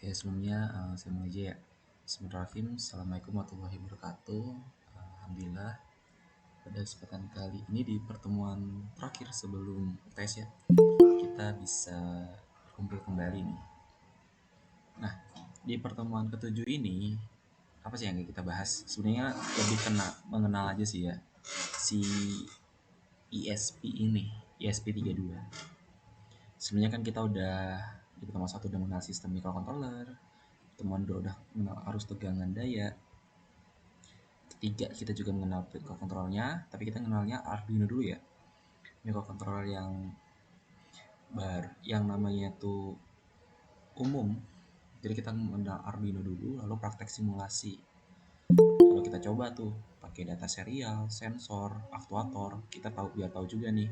Oke, sebelumnya saya mulai aja ya. Bismillahirrahmanirrahim. Assalamualaikum warahmatullahi wabarakatuh. Alhamdulillah, pada kesempatan kali ini di pertemuan terakhir sebelum tes ya, kita bisa kumpul kembali nih. Nah, di pertemuan ketujuh ini, apa sih yang kita bahas? Sebenarnya lebih mengenal aja sih ya, si ISP ini, ISP32. Sebenarnya kan kita udah di pertemuan satu udah mengenal sistem microcontroller, pertemuan dua udah mengenal arus tegangan daya, ketiga kita juga mengenal microcontrollernya, tapi kita mengenalnya Arduino dulu ya, microcontroller yang namanya tuh umum. Jadi kita mengenal Arduino dulu, lalu praktek simulasi. Kalau kita coba tuh pakai data serial, sensor, aktuator, kita biar tahu juga nih,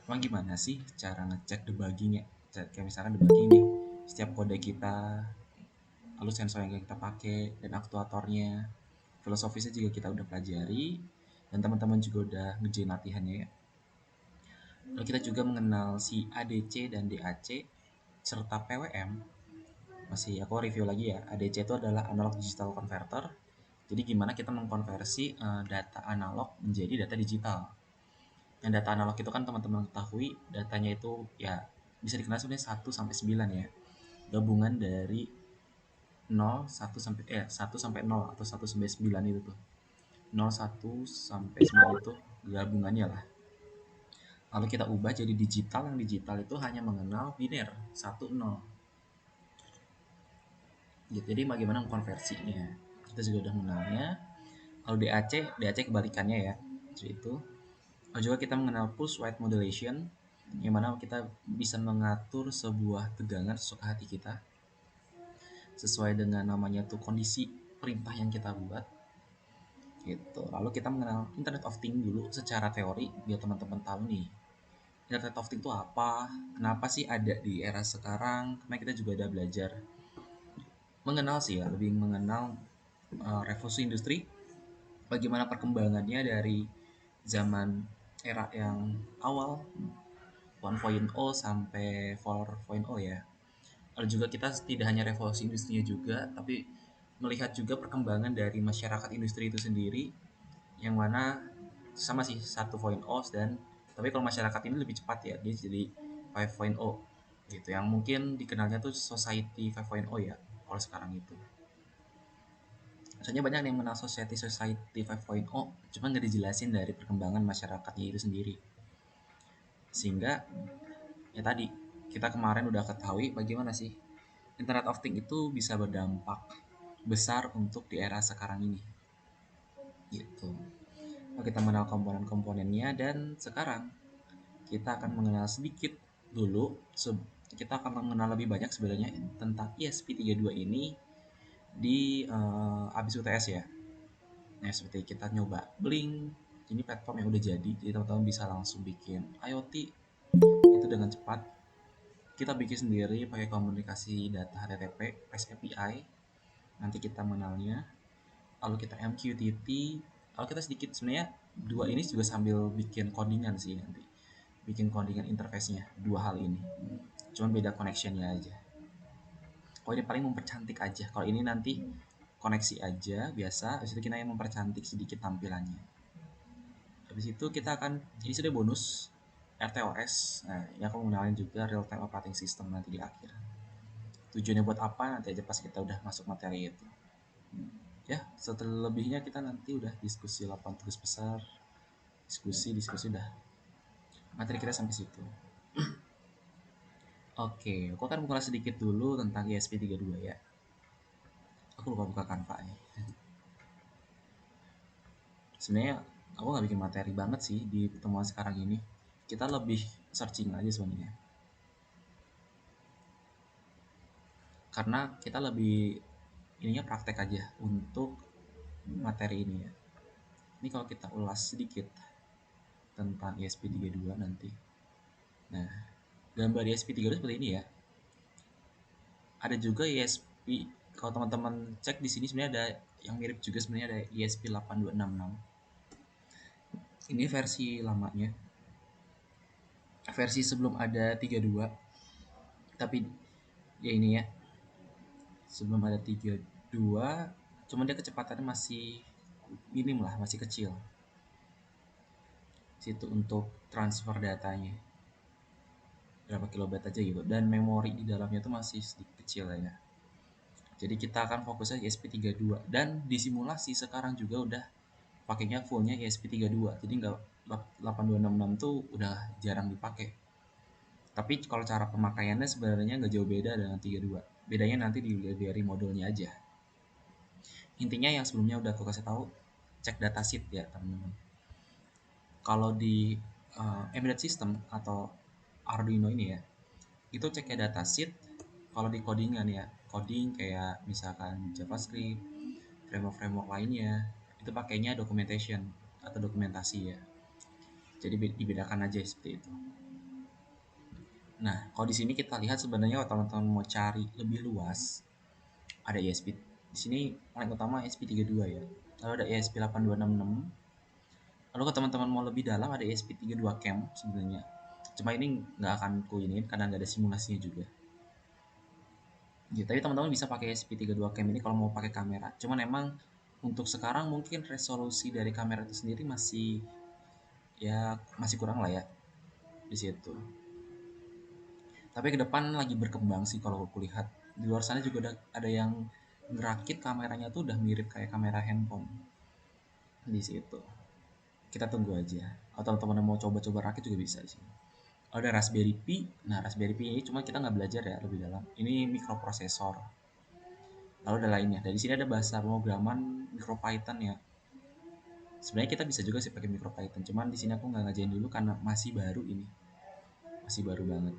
emang gimana sih cara ngecek debuggingnya. Kayak misalkan debugging nih, setiap kode kita, lalu sensor yang kita pakai dan aktuatornya, filosofisnya juga kita udah pelajari dan teman-teman juga udah ngerjain latihannya ya. Lalu kita juga mengenal si ADC dan DAC serta PWM. Masih aku review lagi ya. ADC itu adalah analog digital converter. Jadi gimana kita mengkonversi data analog menjadi data digital. Yang data analog itu kan teman-teman ketahui datanya itu ya bisa dikenal sebenarnya 1 sampai 9 ya. Gabungan dari 1 sampai 0 atau 1 sampai 9 itu tuh. 0 1 sampai 9 itu gabungannya lah. Lalu kita ubah jadi digital, yang digital itu hanya mengenal biner 1 0. Gitu. Jadi bagaimana mengkonversinya? Kita juga udah mengenalnya. Kalau DAC kebalikannya ya. Jadi itu. Lalu juga kita mengenal pulse width modulation, yang mana kita bisa mengatur sebuah tegangan sesuka hati kita sesuai dengan namanya tuh kondisi perintah yang kita buat gitu. Lalu kita mengenal Internet of Things dulu secara teori biar teman-teman tahu nih Internet of Things itu apa, kenapa sih ada di era sekarang, karena kita juga udah belajar mengenal sih ya, lebih mengenal revolusi industri, bagaimana perkembangannya dari zaman era yang awal 1.0 sampai 4.0 ya. Lalu juga kita tidak hanya revolusi industrinya juga, tapi melihat juga perkembangan dari masyarakat industri itu sendiri, yang mana sama sih 1.0 dan tapi kalau masyarakat ini lebih cepat ya, dia jadi 5.0 gitu, yang mungkin dikenalnya tuh society 5.0 ya kalau sekarang itu. Soalnya banyak yang mengenal society 5.0, cuma nggak dijelasin dari perkembangan masyarakatnya itu sendiri. Sehingga ya tadi kita kemarin udah ketahui bagaimana sih Internet of Things itu bisa berdampak besar untuk di era sekarang ini. Gitu. Nah, kita mengenal komponen-komponennya dan sekarang kita akan mengenal sedikit dulu, kita akan mengenal lebih banyak sebenarnya tentang ESP32 ini di abis UTS ya. Nah, seperti kita nyoba Blink, ini platform yang udah jadi teman-teman bisa langsung bikin IoT itu dengan cepat. Kita bikin sendiri pakai komunikasi data HTTP, REST API, nanti kita mengenalnya. Lalu kita MQTT, lalu kita sedikit sebenarnya dua ini juga sambil bikin codingan sih nanti. Bikin codingan interface-nya, dua hal ini. Cuman beda connection-nya aja. Kalau ini paling mempercantik aja. Kalau ini nanti koneksi aja biasa, habis itu kita yang mempercantik sedikit tampilannya. Habis itu kita akan, ini sudah bonus RTOS. Nah, ini aku mengenalin juga real time operating system nanti di akhir. Tujuannya buat apa nanti aja pas kita udah masuk materi itu. Ya, setelah lebihnya kita nanti udah diskusi lapangan tugas besar, diskusi udah. Materi kita sampai situ. Oke, aku akan buka sedikit dulu tentang ESP32 ya. Aku lupa buka Canva nih. Sebenarnya aku nggak bikin materi banget sih di pertemuan sekarang ini. Kita lebih searching aja sebenarnya. Karena kita lebih ininya praktek aja untuk materi ini ya. Ini kalau kita ulas sedikit tentang ESP32 nanti. Nah, gambar ESP32 seperti ini ya. Ada juga ESP, kalau teman-teman cek di sini sebenarnya ada yang mirip juga, sebenarnya ada ESP8266. Ini versi lamanya. Versi sebelum ada 32. Tapi ya ini ya. sebelum ada 32, cuma dia kecepatannya masih minim lah, masih kecil situ untuk transfer datanya, berapa kilobyte aja gitu, dan memori di dalamnya tuh masih sedikit kecil ya. Jadi kita akan fokusnya ESP32, dan di simulasi sekarang juga udah pakainya fullnya ESP32, jadi nggak 8266 tuh udah jarang dipakai. Tapi kalau cara pemakaiannya sebenarnya nggak jauh beda dengan 32. Bedanya nanti dari modulnya aja. Intinya yang sebelumnya udah aku kasih tahu, cek datasheet ya teman-teman. Kalau di embedded system atau Arduino ini ya, itu ceknya datasheet. Kalau di codingan ya, coding kayak misalkan JavaScript, framework lainnya, itu pakainya documentation atau dokumentasi ya. Jadi dibedakan aja seperti itu. Nah, kalau di sini kita lihat sebenarnya kalau teman-teman mau cari lebih luas, ada ESP. Di sini paling utama ESP32 ya. Lalu ada ESP8266. Lalu kalau teman-teman mau lebih dalam ada ESP32 Cam sebenarnya. Cuma ini nggak akan ku ini karena nggak ada simulasinya juga. Ya, tapi teman-teman bisa pakai ESP32 Cam ini kalau mau pakai kamera. Cuman emang untuk sekarang mungkin resolusi dari kamera itu sendiri masih kurang lah ya di situ. Tapi ke depan lagi berkembang sih kalau aku lihat. Di luar sana juga ada yang ngerakit kameranya tuh udah mirip kayak kamera handphone di situ. Kita tunggu aja. Atau teman-teman mau coba-coba rakit juga bisa sih. Ada Raspberry Pi. Nah, Raspberry Pi ini cuma kita nggak belajar ya lebih dalam. Ini mikroprosesor. Lalu ada lainnya. Dari sini ada bahasa pemrograman MicroPython ya. Sebenarnya kita bisa juga sih pakai MicroPython. Cuman di sini aku nggak ngajarin dulu karena masih baru ini. Masih baru banget.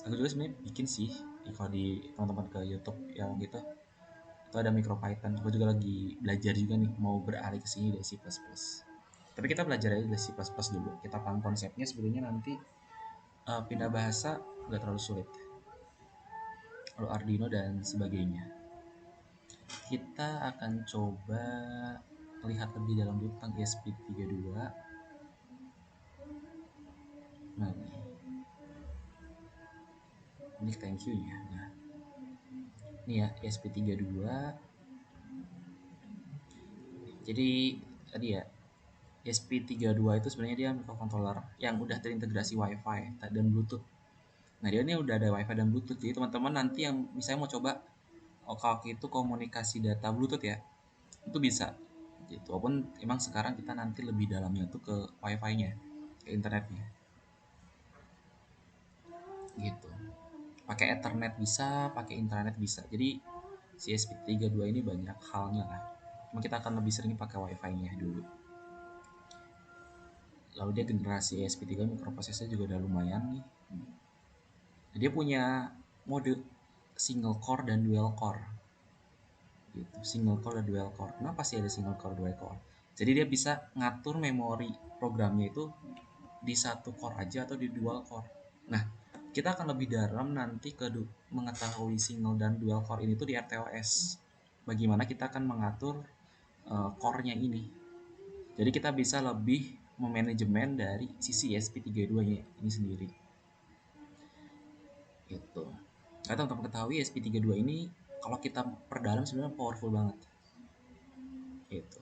Aku juga sebenarnya bikin sih kalau di teman-teman ke YouTube yang gitu. Itu ada MicroPython. Aku juga lagi belajar juga nih mau beralih ke sini dari C++. Tapi kita belajar aja dari C++ dulu. Kita paham konsepnya sebenarnya nanti pindah bahasa nggak terlalu sulit. Lalu Arduino dan sebagainya. Kita akan coba lihat lebih dalam dulu tentang ESP32. Nah, ini thank you-nya. Nah, ini ya ESP32. Jadi tadi ya ESP32 itu sebenarnya dia microcontroller yang udah terintegrasi WiFi dan Bluetooth. Nah, dia ini udah ada WiFi dan Bluetooth. Jadi teman-teman nanti yang misalnya mau coba kalau itu komunikasi data Bluetooth ya, itu bisa. Gitu. Walaupun emang sekarang kita nanti lebih dalamnya tuh ke WiFi-nya, ke internetnya. Gitu. Pakai Ethernet bisa, pakai internet bisa. Jadi si ESP32 ini banyak halnya lah. Cuma kita akan lebih sering pakai WiFi-nya dulu. Lalu dia generasi ESP3 mikroprosesor juga udah lumayan nih. Dia punya mode single core dan dual core gitu. Single core dan dual core. Kenapa sih ada single core dual core? Jadi dia bisa ngatur memori programnya itu di satu core aja atau di dual core. Nah, kita akan lebih dalam nanti ke mengetahui single dan dual core ini tuh di RTOS. Bagaimana kita akan mengatur core-nya ini. Jadi kita bisa lebih memanajemen dari sisi ESP32-nya ini sendiri. Gitu. Karena teman-teman ketahui ESP32 ini kalau kita perdalam sebenarnya powerful banget. Gitu.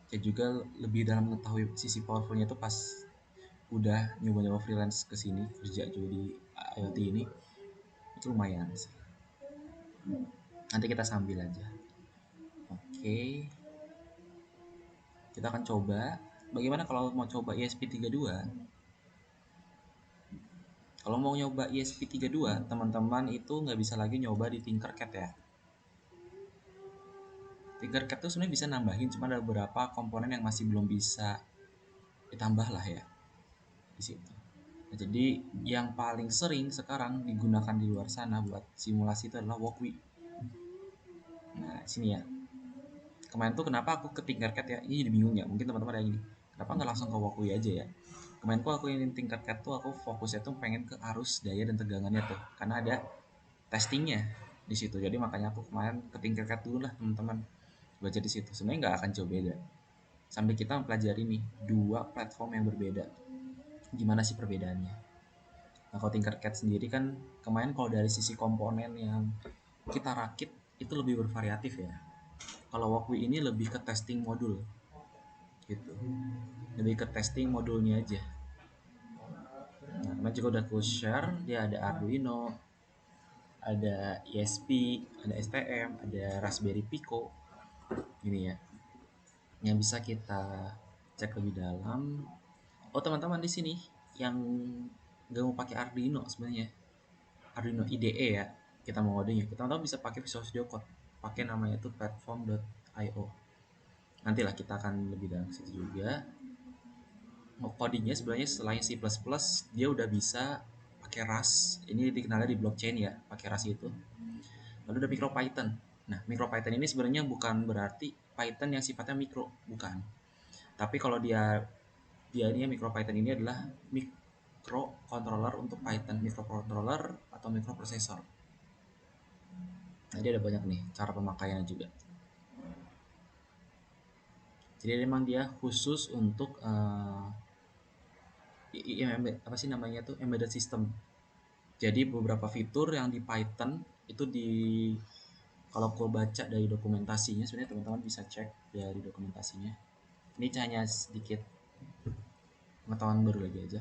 Saya juga lebih dalam mengetahui sisi powerfulnya itu pas udah nyoba-nyoba freelance kesini kerja juga di IoT ini, itu lumayan sih. Nanti kita sambil aja. Oke, kita akan coba. Bagaimana kalau mau coba ESP32? Kalau mau nyoba ESP32, teman-teman itu nggak bisa lagi nyoba di Tinkercad ya. Tinkercad tuh sebenarnya bisa nambahin, cuma ada beberapa komponen yang masih belum bisa ditambah lah ya di situ. Nah, jadi yang paling sering sekarang digunakan di luar sana buat simulasi itu adalah Walkwi. Nah, sini ya. Kemarin tuh kenapa aku ke Tinkercad ya? Ini jadi bingung ya. Mungkin teman-teman ada yang gini. Kenapa nggak langsung ke Walkwi aja ya? Kemarin tuh aku ini Tinkercad tuh aku fokusnya tuh pengen ke arus daya dan tegangannya tuh. Karena ada testingnya di situ. Jadi makanya aku kemarin ke Tinkercad dulu lah teman-teman. Belajar di situ. Sebenarnya nggak akan jauh beda. Sambil kita mempelajari nih dua platform yang berbeda. Gimana sih perbedaannya? Nah, kalau Tinkercad sendiri kan kemarin kalau dari sisi komponen yang kita rakit itu lebih bervariatif ya. Kalau Walkway ini lebih ke testing modul gitu, lebih ke testing modulnya aja. Nah, kemarin juga udah aku share, dia ada Arduino, ada ESP, ada STM, ada Raspberry Pico ini ya, yang bisa kita cek lebih dalam. Oh teman-teman di sini yang nggak mau pakai Arduino sebenarnya, Arduino IDE ya, kita mau ngodenya, kita tahu bisa pakai Visual Studio Code, pakai namanya itu platform.io. Nantilah kita akan lebih dalam situ juga. Codingnya sebenarnya selain C++, dia udah bisa pakai Rust. Ini dikenalnya di blockchain ya, pakai Rust itu. Lalu ada MicroPython. Nah, MicroPython ini sebenarnya bukan berarti Python yang sifatnya mikro, bukan. Tapi kalau dia ini MicroPython ini adalah microcontroller untuk Python, microcontroller atau microprocessor. Nah, dia ada banyak nih cara pemakaiannya juga. Jadi memang dia khusus untuk apa sih namanya tuh, embedded system. Jadi beberapa fitur yang di Python itu kalau aku baca dari dokumentasinya, sebenarnya teman-teman bisa cek dari dokumentasinya. Ini hanya sedikit pengetahuan baru lagi aja.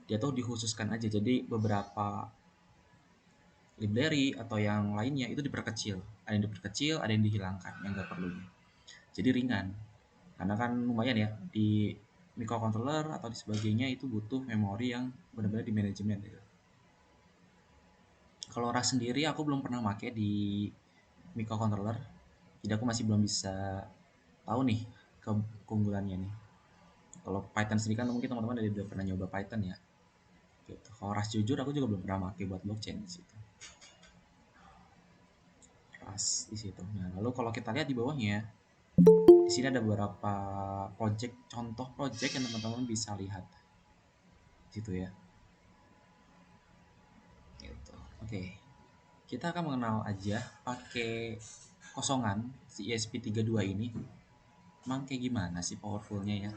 Dia tuh dikhususkan aja, jadi beberapa library atau yang lainnya itu diperkecil. Ada yang diperkecil, ada yang dihilangkan yang nggak perlu. Jadi ringan. Karena kan lumayan ya, di microcontroller atau di sebagainya itu butuh memori yang benar-benar di manajemen gitu. Kalau RAS sendiri aku belum pernah pakai di microcontroller, jadi aku masih belum bisa tahu nih keunggulannya nih. Kalau Python sendiri kan mungkin teman-teman udah pernah nyoba Python ya gitu. Kalau RAS jujur aku juga belum pernah pakai buat blockchain di situ. RAS di situ. Nah, lalu kalau kita lihat di bawahnya, di sini ada beberapa contoh project yang teman-teman bisa lihat gitu ya. Gitu. Oke. Kita akan mengenal aja pakai kosongan si ESP32 ini. Emang kayak gimana sih powerfulnya ya?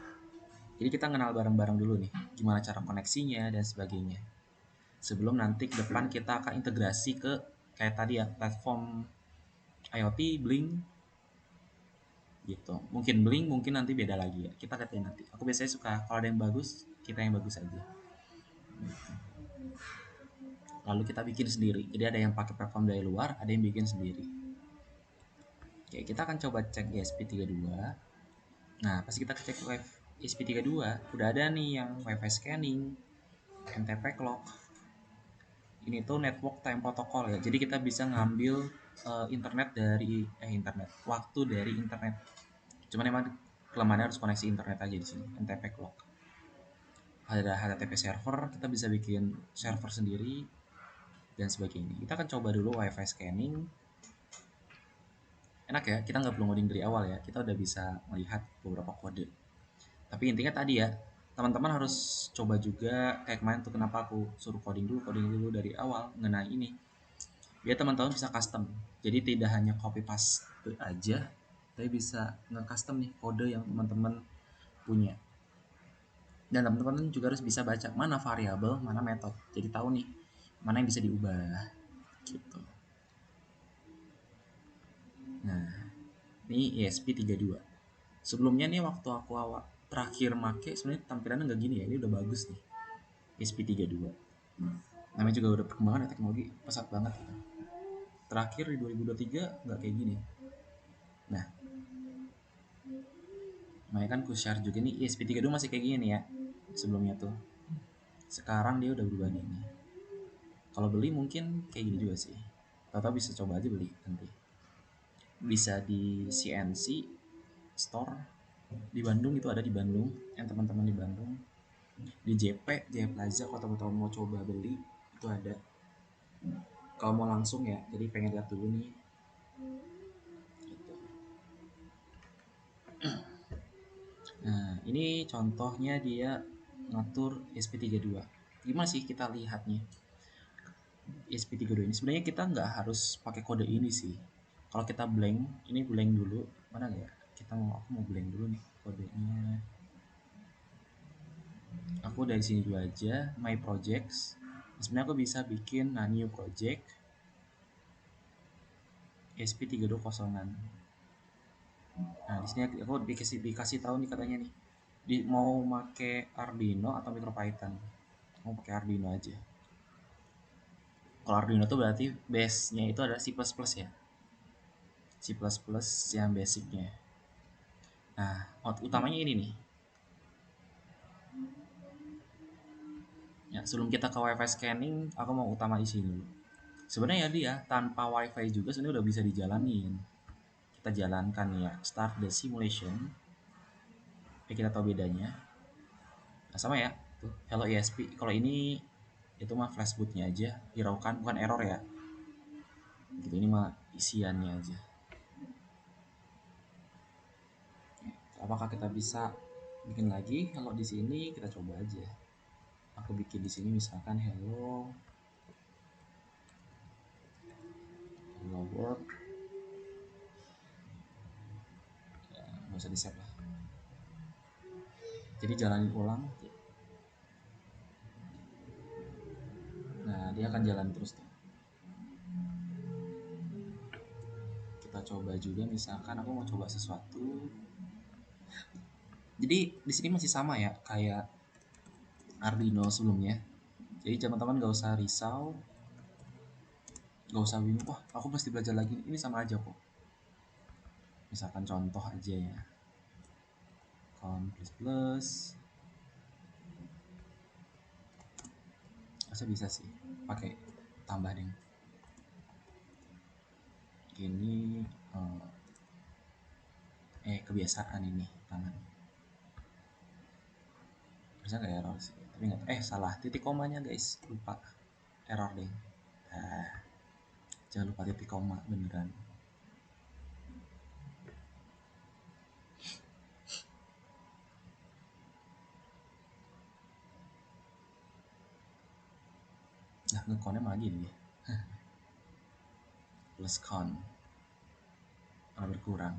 Jadi kita kenal bareng-bareng dulu nih, gimana cara koneksinya dan sebagainya. Sebelum nanti ke depan kita akan integrasi ke kayak tadi ya, platform IoT, Blink gitu. Mungkin Blink, mungkin nanti beda lagi ya. Kita lihat ya nanti. Aku biasanya suka kalau ada yang bagus, kita yang bagus aja. Lalu kita bikin sendiri. Jadi ada yang pakai platform dari luar, ada yang bikin sendiri. Oke, kita akan coba cek ESP32. Nah, pas kita cek ESP32, udah ada nih yang Wi-Fi scanning, NTP clock. Ini tuh network time protocol ya. Jadi kita bisa ngambil internet, waktu dari internet. Cuman emang kelemahannya harus koneksi internet aja di sini, NTP clock. Ada HTTP server, kita bisa bikin server sendiri dan sebagainya. Kita akan coba dulu Wi-Fi scanning. Enak ya, kita nggak perlu ngoding dari awal ya. Kita udah bisa melihat beberapa kode. Tapi intinya tadi ya, teman-teman harus coba juga kayak kemarin tuh, kenapa aku suruh coding dulu dari awal mengenai ini, biar teman-teman bisa custom. Jadi tidak hanya copy paste aja, tapi bisa nge-custom nih kode yang teman-teman punya. Dan teman-teman juga harus bisa baca mana variabel, mana metode. Jadi tahu nih mana yang bisa diubah gitu. Nah, ini ESP32. Sebelumnya nih waktu aku terakhir make sebenarnya tampilannya nggak gini ya. Ini udah bagus nih. ESP32. Namanya juga udah perkembangan ya, teknologi pesat banget gitu. Terakhir di 2023 nggak kayak gini. Nah, makanya kan ku share juga nih ESP32 masih kayak gini ya sebelumnya tuh. Sekarang dia udah berubah nih. Kalau beli mungkin kayak gini juga sih. Atau bisa coba aja beli nanti. Bisa di CNC Store di Bandung, itu ada di Bandung, yang teman-teman di Bandung. Di JP, Jaya Plaza, kalau teman-teman mau coba beli itu ada. Kalau mau langsung ya, jadi pengen lihat dulu nih. Gitu. Nah, ini contohnya dia ngatur ESP32. Gimana sih kita lihatnya? ESP32 ini sebenarnya kita nggak harus pakai kode ini sih. Kalau kita blank, ini blank dulu. Mana ya? Aku mau blank dulu nih kodenya. Aku dari sini dulu aja, my projects. Sebenarnya aku bisa bikin new project ESP320-an. Nah di sini aku dikasih tahu nih katanya nih, mau pakai Arduino atau MicroPython. Mau pakai Arduino aja. Kalau Arduino tuh berarti base-nya itu ada C++ ya. C++ yang basicnya. Nah, utamanya ini nih. Ya, sebelum kita ke WiFi scanning, aku mau utama isi dulu. Sebenarnya dia tanpa WiFi juga sebenarnya udah bisa dijalanin. Kita jalankan ya, start the simulation. Kita tahu bedanya. Nah, sama ya, tuh hello ESP. Kalau ini itu mah flashbootnya aja, hiraukan bukan error ya. Gitu, ini mah isiannya aja. Apakah kita bisa bikin lagi hello di sini? Kita coba aja. Aku bikin di sini misalkan hello world. Ya, nggak usah di save lah. Jadi jalanin ulang. Nah, dia akan jalan terus tuh. Kita coba juga misalkan aku mau coba sesuatu. Jadi di sini masih sama ya kayak Arduino sebelumnya. Jadi teman-teman gak usah risau, gak usah bingung, wah aku mesti belajar lagi, ini sama aja kok. Misalkan contoh aja ya, plus masa bisa sih pakai tambah deh ini kebiasaan ini tangan bisa nggak error sih, tapi nggak, salah titik komanya guys, lupa, error deh. Nah, jangan lupa titik koma beneran. Nah, ngekonnya malah gini ya. Plus con malah berkurang.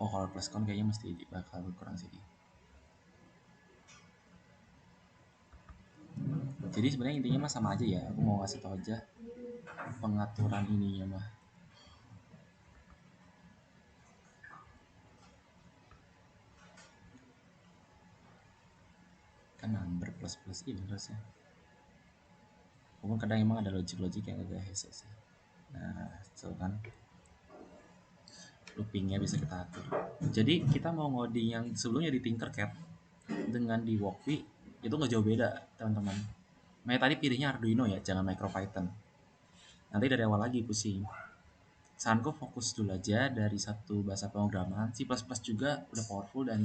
Oh, kalau plus con kayaknya mesti bakal berkurang sih. Jadi sebenarnya intinya mah sama aja ya, aku mau kasih tau aja pengaturan ininya mah. Kan number plus ini terus ya. Walaupun kadang emang ada logik yang agak hese sih. Nah, so kan loopingnya bisa kita atur. Jadi kita mau ngoding yang sebelumnya di Tinkercad dengan di Walkbee itu nggak jauh beda teman-teman. Nah tadi pilihnya Arduino ya, jangan MicroPython. Nanti dari awal lagi pusing. Saranku fokus dulu aja dari satu bahasa pemrograman. C++ juga udah powerful dan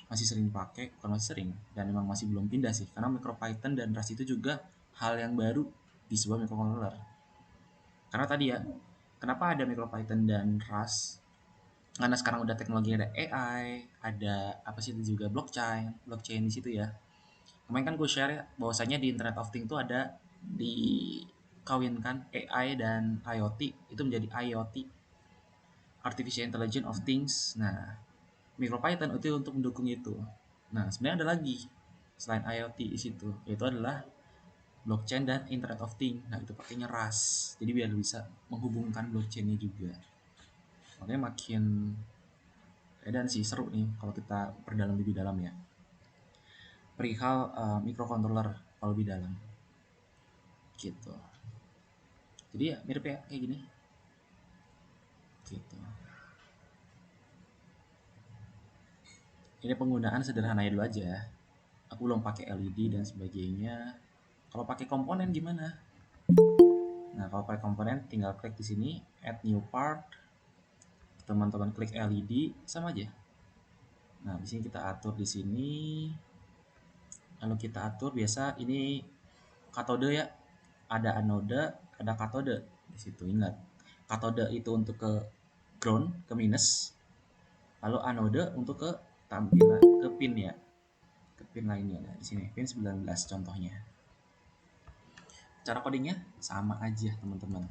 masih sering pakai, bukan masih sering, dan memang masih belum pindah sih, karena MicroPython dan Rust itu juga hal yang baru di sebuah microcontroller. Karena tadi ya, kenapa ada MicroPython dan Rust? Karena sekarang udah teknologi, ada AI, ada apa sih itu juga blockchain di situ ya. Kemarin kan gue share ya, bahwasanya di Internet of Things itu ada dikawinkan AI dan IoT, itu menjadi IoT, Artificial Intelligence of Things. Nah, MicroPython itu untuk mendukung itu. Nah, sebenarnya ada lagi selain IoT di situ, yaitu adalah blockchain dan Internet of Things. Nah, itu pakainya Rust. Jadi biar bisa menghubungkan blockchainnya juga. Makanya makin dan sih seru nih kalau kita perdalam lebih dalam ya. Perihal microcontroller kalau lebih dalam. Gitu. Jadi ya mirip ya kayak gini. Gitu. Ini penggunaan sederhananya dulu aja. Aku belum pakai LED dan sebagainya. Kalau pakai komponen gimana? Nah, kalau pakai komponen tinggal klik di sini add new part. Teman-teman klik LED sama aja. Nah, di sini kita atur di sini. Lalu kita atur biasa ini katode ya. Ada anode, ada katode di situ. Ingat, katode itu untuk ke ground, ke minus. Lalu anode untuk ke tampilan, ke pin ya. Ke pin lainnya. Nah, di sini pin 19 contohnya. Cara codingnya sama aja teman-teman.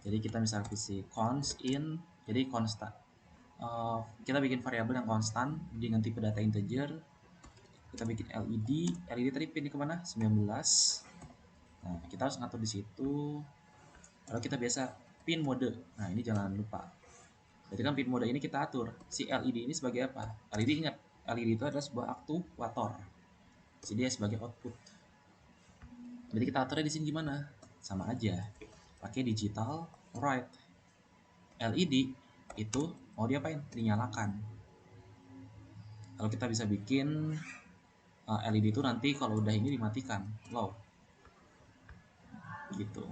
Jadi kita misal isi const in, jadi constant. Kita bikin variabel yang konstan dengan tipe data integer. Kita bikin LED tadi pinnya kemana? 19. Nah, kita harus ngatur di situ Kalau kita biasa pin mode, nah ini jangan lupa. Jadi kan pin mode ini kita atur si LED ini sebagai apa? LED, ingat, LED itu adalah sebuah aktuator, jadi dia sebagai output. Jadi kita aturnya di sini gimana? Sama aja, pakai digital right. LED itu mau diapain? Dinyalakan. Kalau kita bisa bikin LED itu nanti kalau udah ini dimatikan, low, gitu.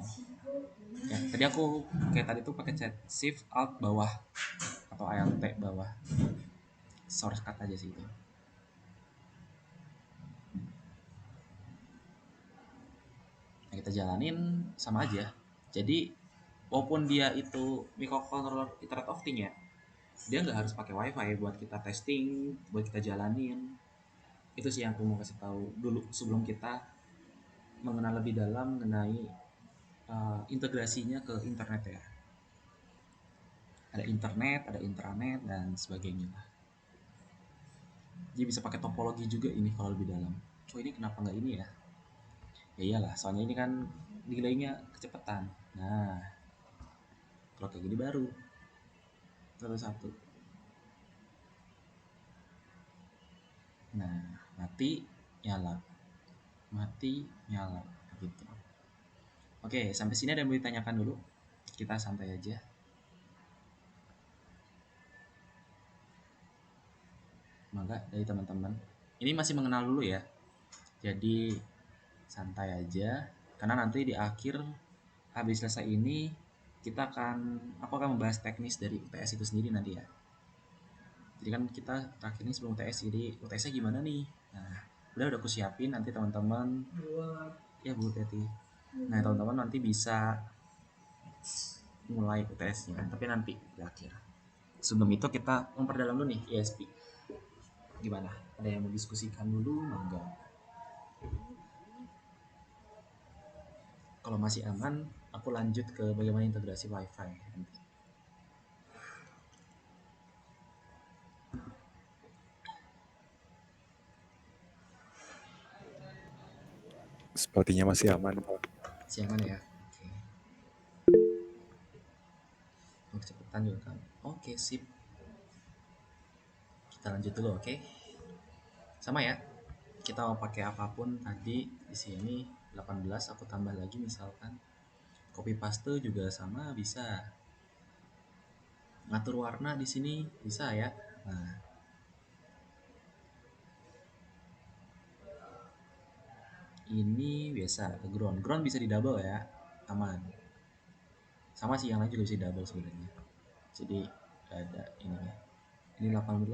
Ya, tadi aku kayak tadi tuh pakai chat shift alt bawah atau alt bawah, shortcut aja sih itu. Nah, kita jalanin sama aja. Jadi walaupun dia itu microcontroller Internet of Things ya, dia nggak harus pakai wifi buat kita testing, buat kita jalanin. Itu sih yang aku mau kasih tahu dulu sebelum kita mengenal lebih dalam mengenai integrasinya ke internet ya. Ada internet, ada intranet dan sebagainya lah. Jadi bisa pakai topologi juga ini kalau lebih dalam. Oh ini kenapa nggak ini ya? Ya iyalah, soalnya ini kan delaynya kecepatan. Nah, kalau kayak gini baru satu. Nah, mati, nyala, mati, nyala, gitu. Oke, sampai sini ada yang mau ditanyakan dulu? Kita santai aja. Mangga dari teman-teman. Ini masih mengenal dulu ya. Jadi santai aja. Karena nanti di akhir habis selesai ini aku akan membahas teknis dari UTS itu sendiri nanti ya. Jadi kan kita terakhir ini sebelum UTS, jadi UTS-nya gimana nih? Nah, udah aku siapin nanti teman-teman. Ya Bu Teti. Nah teman-teman nanti bisa mulai UTS-nya, tapi nanti di akhir. Sebelum itu kita memperdalam dulu nih ESP. Gimana? Ada yang mau diskusikan dulu? Mangga. Kalau masih aman, aku lanjut ke bagaimana integrasi WiFi nanti. Sepertinya masih aman. Masih aman ya? Oke. Mau kecepatan juga kan? Oke, sip. Kita lanjut dulu, oke? Sama ya. Kita mau pakai apapun tadi di sini 18, aku tambah lagi misalkan. Copy paste juga sama bisa. Ngatur warna di sini bisa ya. Nah, ini biasa ground bisa di double ya, aman. Sama sih yang lain juga bisa di double sebenarnya. Jadi ada ini ya. Ini 18.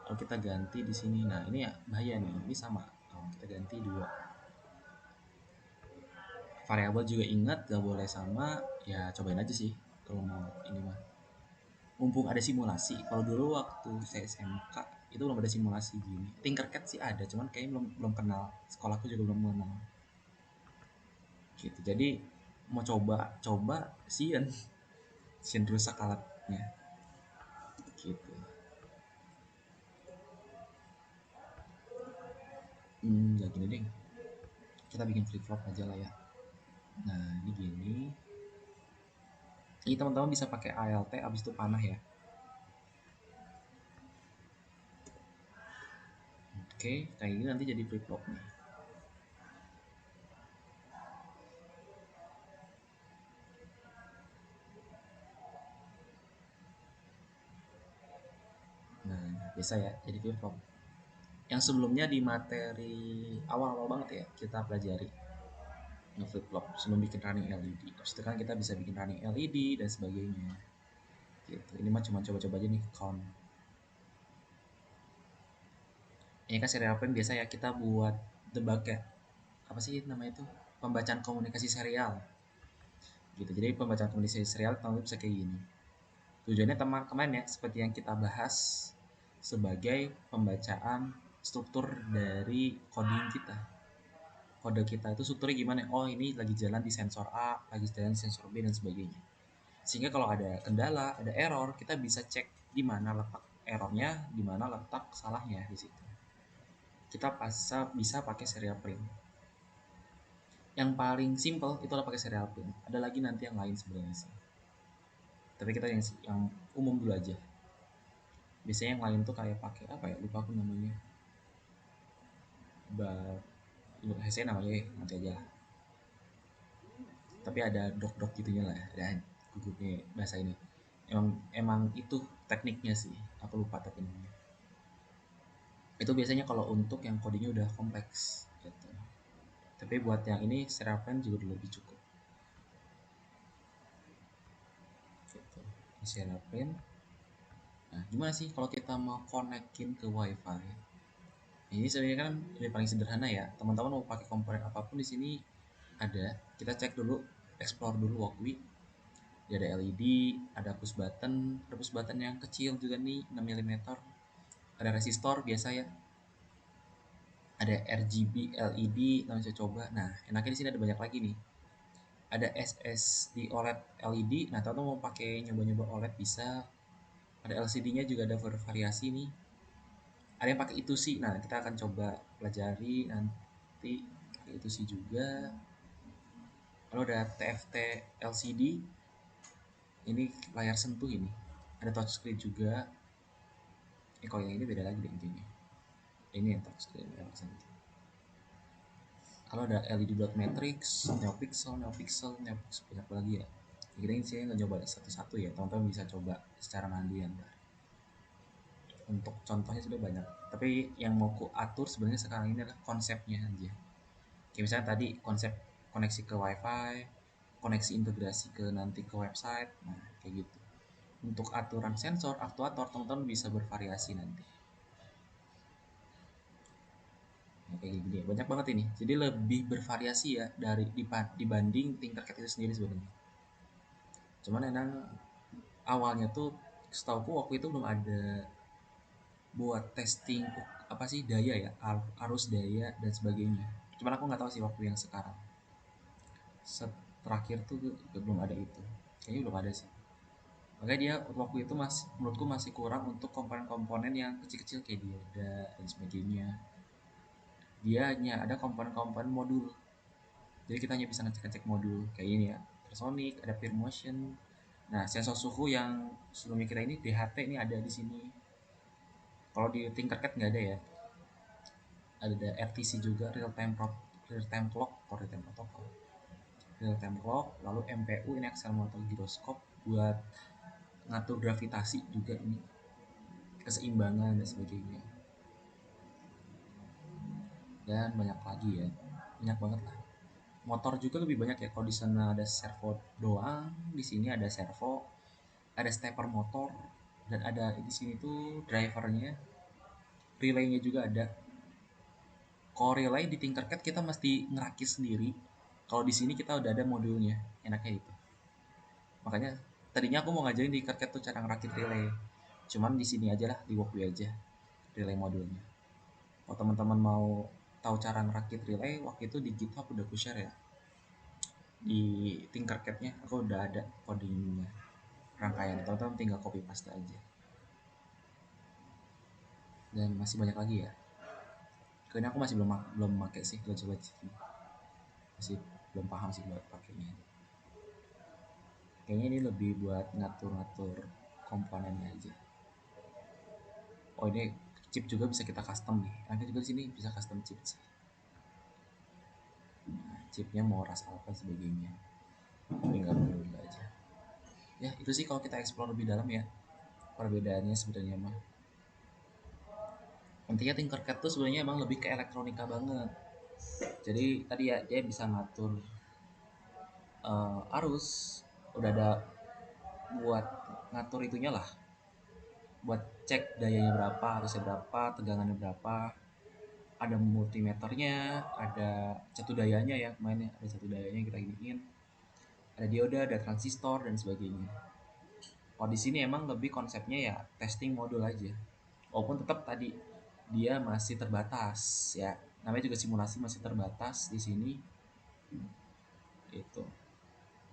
Kalau kita ganti di sini, nah ini ya bahaya nih. Ini sama. Kalau kita ganti 2. Variabel juga ingat gak boleh sama. Ya cobain aja sih kalau mau ini mah. Mumpung ada simulasi. Kalau dulu waktu saya SMK itu belum ada simulasi gini. Tinkercad sih ada, cuman kayaknya belum kenal. Sekolahku juga belum kenal. Gitu. Jadi mau coba sian rusak alatnya gitu. Ya gini deh, kita bikin flip flop aja lah ya. Nah ini gini, ini teman-teman bisa pakai ALT abis itu panah ya. Oke, kayak gini nanti jadi flip flop nih. Nah biasa ya jadi flip flop. Yang sebelumnya di materi awal-awal banget ya kita pelajari nge-flip flop sebelum bikin running LED. Terus itu kan kita bisa bikin running LED dan sebagainya. Gitu. Ini mah cuma coba-coba aja nih count. Ini kan serial frame biasa ya kita buat debug ya. Apa sih namanya itu? Pembacaan komunikasi serial. Gitu. Jadi pembacaan komunikasi serial tahun bisa kayak gini. Tujuannya teman kemarin ya seperti yang kita bahas sebagai pembacaan struktur dari coding kita. Kode kita itu strukturnya gimana? Oh ini lagi jalan di sensor A, lagi jalan di sensor B dan sebagainya. Sehingga kalau ada kendala, ada error, kita bisa cek di mana letak errornya, di mana letak salahnya di situ. Kita bisa pakai serial print. Yang paling simple itu adalah pakai serial pin. Ada lagi nanti yang lain sebenarnya sih. Tapi kita yang umum dulu aja. Biasanya yang lain tuh kayak pakai apa ya? Lupa aku namanya. Ba saya namanya nanti aja lah. Tapi ada dok-dok gitunya lah, ada gugupnya bahasa ini. Emang itu tekniknya sih. Aku lupa tapi namanya. Itu biasanya kalau untuk yang codingnya udah kompleks gitu. Tapi buat yang ini serial pin juga udah lebih cukup gitu. Serial pin. Nah, gimana sih kalau kita mau konekin ke wifi? Ini sebenarnya kan ini paling sederhana ya. Teman-teman mau pakai komponen apapun di sini ada. Kita cek dulu, explore dulu Walkwi. Dia ada LED, ada push button, ada push button yang kecil juga nih 6 mm. Ada resistor biasa ya. Ada RGB, LED, kita bisa coba. Nah, enaknya di sini ada banyak lagi nih. Ada SSD OLED LED. Nah, teman-teman mau pakai nyoba-nyoba OLED bisa. Ada LCD-nya juga ada bervariasi nih. Ada yang pakai itu sih. Nah, kita akan coba pelajari nanti pakai itu sih juga. Lalu ada TFT LCD. Ini layar sentuh ini. Ada touchscreen juga. Kalau yang ini beda lagi deh intinya. Ini yang touchscreen layar sentuh. Kalau ada LED dot matrix, neopixel banyak lagi ya. Jadi saya nggak coba satu-satu ya, teman-teman bisa coba secara mandiri. Untuk contohnya sudah banyak. Tapi yang mau ku atur sebenarnya sekarang ini adalah konsepnya aja. Kayak misalnya tadi konsep koneksi ke wifi, koneksi integrasi ke nanti ke website, nah kayak gitu. Untuk aturan sensor, aktuator, teman-teman bisa bervariasi nanti. Nah, kayak gini ya, banyak banget ini. Jadi lebih bervariasi ya dari dibanding Tinkercad itu sendiri sebenarnya. Cuman emang awalnya tuh setauku waktu itu belum ada buat testing apa sih daya ya, arus daya dan sebagainya. Cuman aku nggak tahu sih waktu yang sekarang. Terakhir tuh belum ada itu. Kayaknya belum ada sih. Makanya dia waktu itu masih menurutku masih kurang untuk komponen-komponen yang kecil-kecil kayak dioda dan sebagainya. Dia hanya ada komponen-komponen modul. Jadi kita hanya bisa ngecek-ngecek modul kayak ini ya. Ultrasonic, ada peer motion. Nah, sensor suhu yang sebelumnya kita ini DHT ini ada di sini. Kalau di Tinkercad nggak ada ya. Ada RTC juga, real time clock atau real time protocol. Real time clock, lalu MPU ini accelerometer gyroscope buat ngatur gravitasi juga ini, keseimbangan dan sebagainya. Dan banyak lagi ya, banyak banget lah. Motor juga lebih banyak ya. Kalau di sana ada servo doang, di sini ada servo, ada stepper motor, dan ada di sini tuh drivernya, relaynya juga ada. Kalau relay di Tinkercad kita mesti ngerakit sendiri. Kalau di sini kita udah ada modulnya, enaknya itu. Makanya tadinya aku mau ngajarin di Tinkercad tuh cara ngerakit relay. Cuman di sini aja lah, di Walkwie aja, relay modulnya. Kalau teman-teman mau tahu cara ngerakit relay, waktu itu di GitHub udah aku share ya. Di Tinkercad-nya aku udah ada codingnya, rangkaian. Teman-teman tinggal copy paste aja. Dan masih banyak lagi ya. Kayaknya aku masih belum pakai sih, belum coba sih. Masih belum paham sih buat pakainya. Kayaknya ini lebih buat ngatur-ngatur komponennya aja. Oh ini chip juga bisa kita custom nih. Nanti juga di sini bisa custom chip sih. Nah, chipnya mau ras apa sebagainya. Tapi nggak perlu aja. Ya itu sih kalau kita explore lebih dalam ya. Perbedaannya sebenarnya mah. Intinya Tinkercad tuh sebenarnya emang lebih ke elektronika banget. Jadi tadi ya dia bisa ngatur arus, udah ada buat ngatur itunya lah, buat cek dayanya berapa, arusnya berapa, tegangannya berapa, ada multimeternya, ada catu dayanya ya, mainnya ada catu dayanya kita iniin, ada dioda, ada transistor dan sebagainya. Kalau di sini emang lebih konsepnya ya testing modul aja, walaupun tetap tadi dia masih terbatas ya, namanya juga simulasi masih terbatas di sini itu.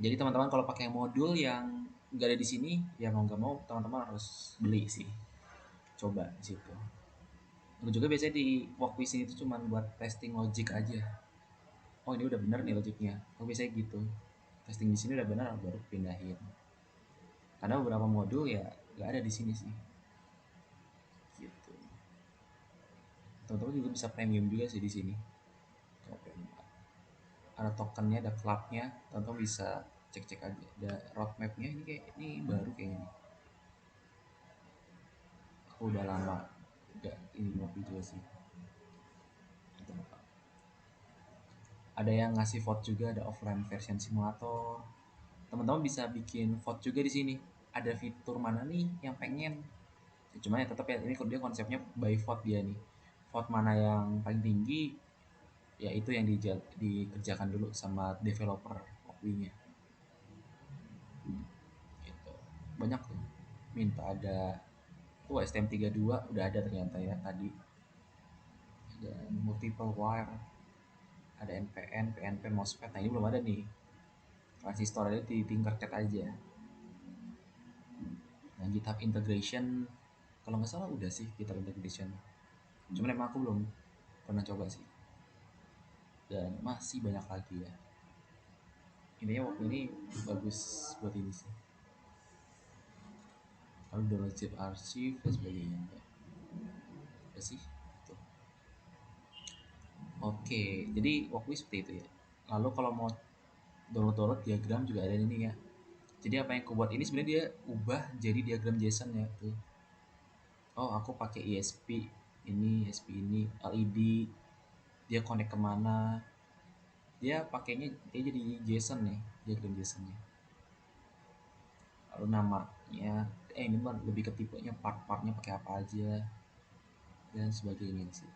Jadi teman-teman kalau pakai modul yang nggak ada di sini, ya mau nggak mau teman-teman harus beli sih. Coba di situ. Aku juga biasanya di Walkwiz ini tuh cuma buat testing logic aja. oh ini udah bener nih logiknya, kok bisa gitu, testing di sini udah benar baru pindahin, karena beberapa modul ya nggak ada di sini sih gitu. Teman-teman juga bisa premium juga sih di sini. Kalau premium ada tokennya, ada clubnya, teman-teman bisa cek-cek aja ada roadmapnya. Ini kayak ini baru kayaknya nih, aku udah lama nggak ini ngopi juga sih. Ada yang ngasih vote juga, ada offline version simulator, teman-teman bisa bikin vote juga di sini, ada fitur mana nih yang pengen. Cuma ya tetap ya ini dia konsepnya by vote dia nih, vote mana yang paling tinggi ya itu yang dikerjakan dulu sama developer Opwi-nya gitu. Banyak tuh minta ada tuh STM32 udah ada ternyata ya tadi, ada multiple wire, ada NPN, PNP, MOSFET. Nah ini belum ada nih, transistor aja di Tinkercad aja. Nah GitHub integration kalau nggak salah udah sih GitHub integration, cuman emang aku belum pernah coba sih, dan masih banyak lagi ya. Intinya waktu ini bagus buat ini sih, lalu download zip archive dan sebagainya ya. Udah sih itu. Oke, jadi walkthrough seperti itu ya. Lalu kalau mau download diagram juga ada ini ya. Jadi apa yang aku buat ini sebenarnya dia ubah jadi diagram JSON ya tuh. Oh aku pakai ESP ini LED, dia connect kemana, dia pakainya dia jadi JSON nih, diagram JSON-nya. Lalu namanya ini mah lebih ke tipenya, part-partnya pakai apa aja dan sebagainya sih.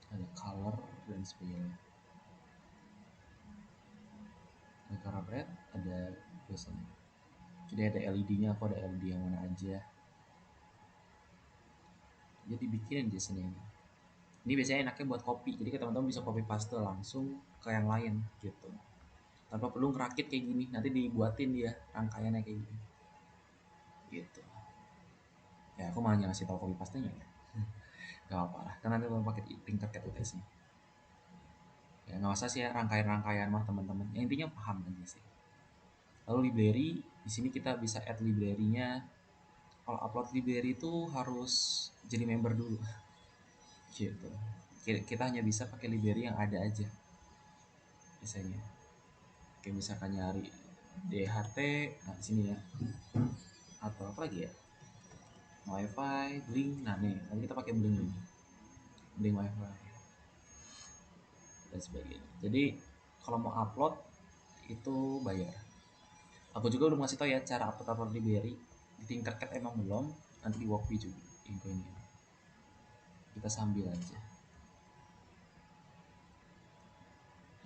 Ada color dan sebagainya. Ada color red, ada JSON. Jadi ada LED-nya, aku ada LED yang mana aja. Jadi bikinin JSON ini. Ini biasanya enaknya buat copy, jadi teman-teman bisa copy paste langsung ke yang lain gitu. Tanpa perlu ngerakit kayak gini, nanti dibuatin dia rangkaiannya kayak gini. Gitu. Ya aku malah ngasih tahu copy pastenya ya. Gak apa lah, karena nanti mau pakai Tinkercad UTS-nya. Ya nggak usah sih ya rangkaian-rangkaian mah teman-teman. Yang intinya paham aja sih. Lalu library, di sini kita bisa add library-nya. Kalau upload library itu harus jadi member dulu. Gitu. Kita hanya bisa pakai library yang ada aja biasanya. Kayak misalkan nyari DHT, nah di sini ya. Atau apa lagi ya? WiFi, Blink. Nah nih, nanti kita pakai Blink ini. Blink WiFi dan sebagainya. Jadi kalau mau upload itu bayar. Aku juga belum ngasih tau ya cara upload library di Tinkercad, emang belum. Nanti di Workbee juga info ini. Kita sambil aja.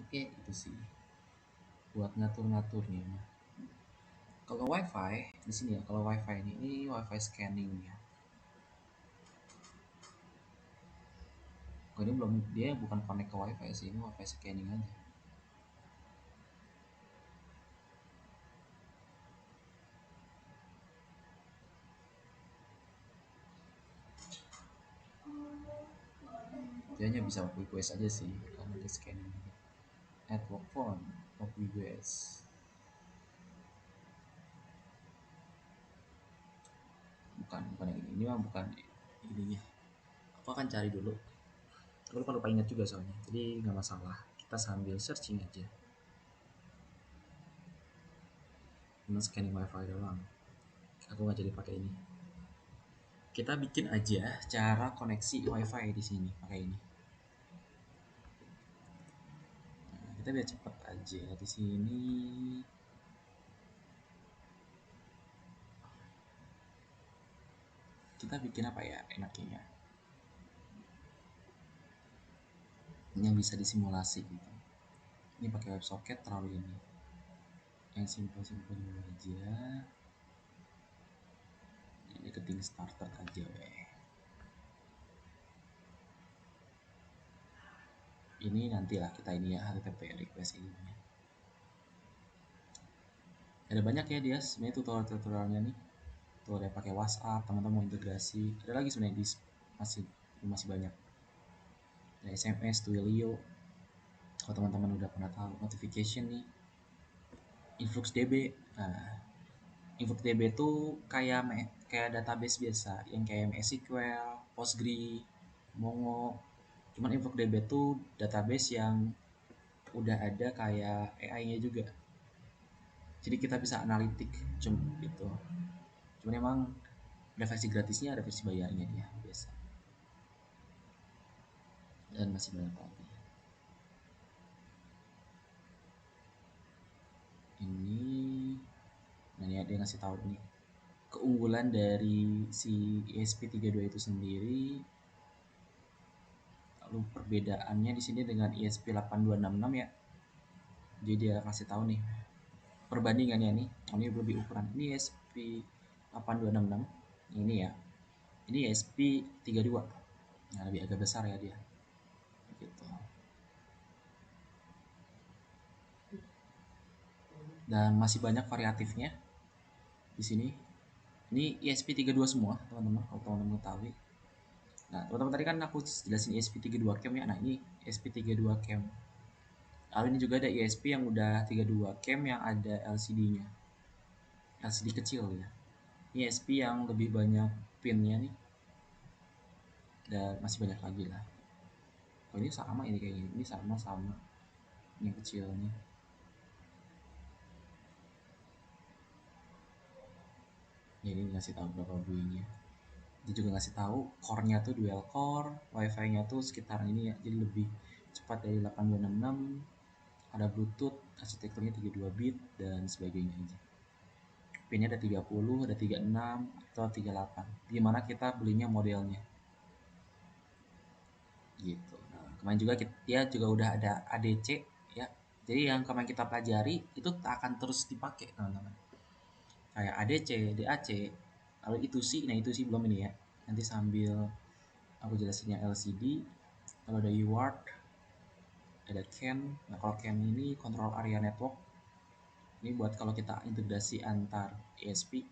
Oke itu sih buat ngatur-ngaturnya. Kalau WiFi di sini ya, kalau WiFi ini WiFi scanning ya. Ini belum, dia bukan connect ke WiFi sih, ini WiFi scanning aja. Dia hanya bisa request aja sih karena dia scanning. Add work phone, request. Bukan yang ini mah bukan ininya. Aku akan cari dulu. Aku lupa ingat juga soalnya, jadi nggak masalah. Kita sambil searching aja. Cuma scanning WiFi doang. Aku nggak jadi pakai ini. Kita bikin aja cara koneksi WiFi di sini pakai ini. Nah, kita biar cepet aja di sini. Kita bikin apa ya enaknya? Yang bisa disimulasi gitu. Ini pakai WebSocket terlalu ini. Yang simpel-simpel dulu aja. Jadi keting starter aja weh. Ini nantilah kita ini ya HTTP request ini. Ada banyak ya dia sebenarnya tutorial-tutorialnya nih. tuh ada yang pakai WhatsApp, teman-teman mau integrasi, ada lagi sebenarnya masih masih banyak, ada SMS, Twilio, kalau teman-teman udah pernah tahu. Notification nih, InfluxDB. Nah, InfluxDB itu kayak database biasa yang kayak MySQL, Postgre, Mongo. Cuman InfluxDB itu database yang udah ada kayak AI-nya juga. Jadi kita bisa analitik gitu. Cuman emang ada versi gratisnya, ada versi bayarnya dia biasa. Dan masih banyak lagi. Ini, nah ini dia ngasih tahu nih keunggulan dari si ESP32 itu sendiri. Lalu perbedaannya di sini dengan ESP8266 ya. Jadi dia kasih tahu nih perbandingannya nih. Ini lebih ukuran. Ini ESP8266. Ini ya. Ini ESP32. Nah, lebih agak besar ya dia. Gitu. Dan masih banyak variatifnya di sini. Ini ESP32 semua, teman-teman. Kalau teman-teman mengetahui. Nah, teman-teman tadi kan aku jelasin ESP32 cam ya. Nah, ini ESP32 cam. Lalu ini juga ada ESP yang udah 32 cam yang ada LCD-nya. LCD kecil ya. Ini ESP yang lebih banyak pinnya nih. Dan masih banyak lagi lah. Oh, ini sama ini kayaknya. Ini sama-sama. Ini kecilnya. Ya, ini ngasih tahu berapa buinya. Dia juga ngasih tahu core-nya tuh dual core, wifi-nya tuh sekitar ini ya. Jadi lebih cepat dari 8266. Ada Bluetooth, arsitekturnya 32 bit dan sebagainya aja. Pinnya ada 30, ada 36 atau 38. Gimana kita belinya modelnya? Gitu. Nah, kemarin juga dia juga udah ada ADC ya. Jadi yang kemarin kita pelajari itu akan terus dipakai teman-teman. Kayak ADC, DAC, lalu itu sih, nah itu sih belum ini ya. Nanti sambil aku jelasinnya LCD, lalu ada UART, ada CAN. Nah kalau CAN ini control area network. Ini buat kalau kita integrasi antar ESP,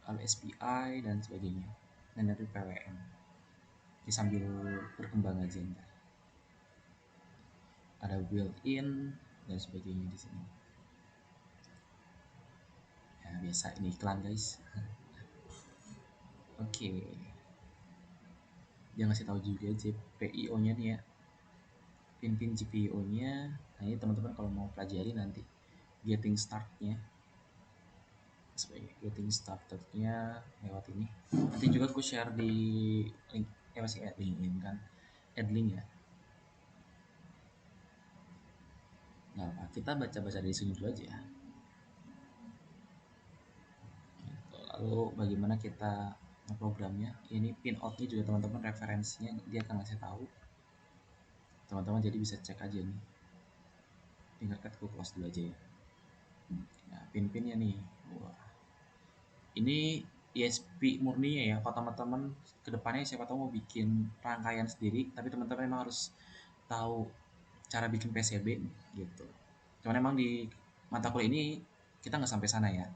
lalu SPI dan sebagainya. Dan dari PWM. Ini sambil berkembang aja ntar. Ada built-in dan sebagainya di sini. Ya biasa ini iklan guys. Oke. Dia ngasih tahu juga GPIO-nya nih ya. Pin-pin GPIO-nya. Nah ini teman-teman kalau mau pelajari nanti getting start-nya. Sebagai getting started-nya lewat ini. Nanti juga aku share di link, masih link kan. Add link ya. Nah, kita baca-baca dari sini dulu aja ya. Lalu bagaimana kita programnya? Ini pin out-nya juga teman-teman referensinya dia akan ngasih tahu. Teman-teman jadi bisa cek aja nih. Dengarkan aku close dulu aja ya. Nah, pin-pinnya nih. Wah. Ini ESP murninya ya. Kalau teman-teman kedepannya siapa tahu mau bikin rangkaian sendiri, tapi teman-teman memang harus tahu cara bikin PCB gitu. Cuman emang di mata kuliah ini kita nggak sampai sana ya.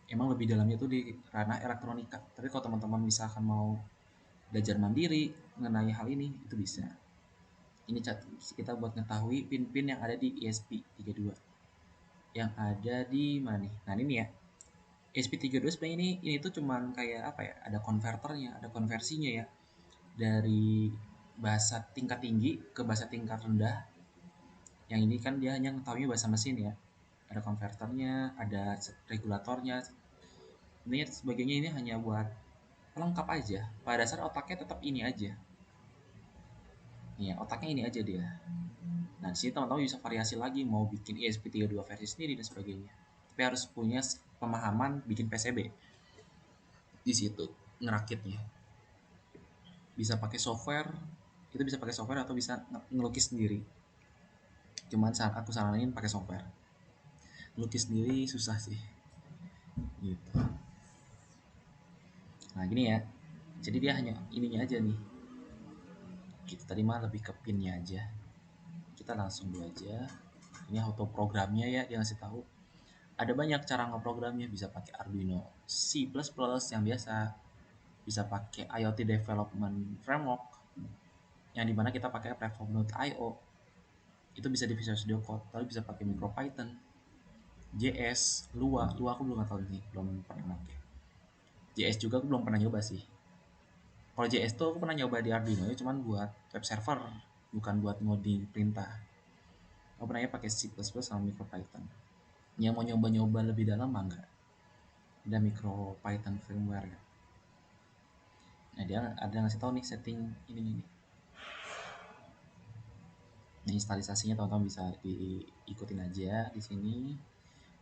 Emang lebih dalamnya tuh di ranah elektronika. Tapi kalau teman-teman misalkan mau belajar mandiri mengenai hal ini itu bisa. Ini kita buat mengetahui pin-pin yang ada di ESP32 yang ada di mana nih. Nah ini ya ESP32 sebenarnya ini tuh cuman kayak apa ya, ada konverternya, ada konversinya ya, dari bahasa tingkat tinggi ke bahasa tingkat rendah. Yang ini kan dia hanya mengetahui bahasa mesin ya, ada konverternya, ada regulatornya. Ini sebagainya ini hanya buat pelengkap aja. Pada dasar otaknya tetap ini aja. Ya, otaknya ini aja dia. Nah, di sini teman-teman bisa variasi lagi, mau bikin ESP32 versi sendiri dan sebagainya. Tapi harus punya pemahaman bikin PCB. Di situ ngerakitnya. Bisa pakai software, itu bisa pakai software atau bisa ngelukis sendiri. Cuman saat aku saranin pakai software. Ngelukis sendiri susah sih. Gitu. Nah, gini ya. Jadi dia hanya ininya aja nih. Kita tadi mah lebih ke pinnya aja. Kita langsung dulu aja. Ini auto programnya ya, dia ngasih tahu Ada banyak cara ngeprogramnya, bisa pakai Arduino C++ yang biasa, bisa pakai IoT Development Framework yang dimana kita pakai platform Node.io, itu bisa di Visual Studio Code, lalu bisa pakai MicroPython, JS, Lua aku belum tahu nih, belum pernah pakai. JS juga aku belum pernah nyoba sih. Kalau JS tuh aku pernah nyoba di Arduino ya, cuman buat web server, bukan buat ngoding perintah. Aku pernah pakai C++ sama MicroPython. Yang mau nyoba-nyoba lebih dalam mah enggak. Ada MicroPython firmware ya. Nah dia ada ngasih tahu nih setting ini. Nah, instalisasinya teman-teman bisa diikutin aja di sini.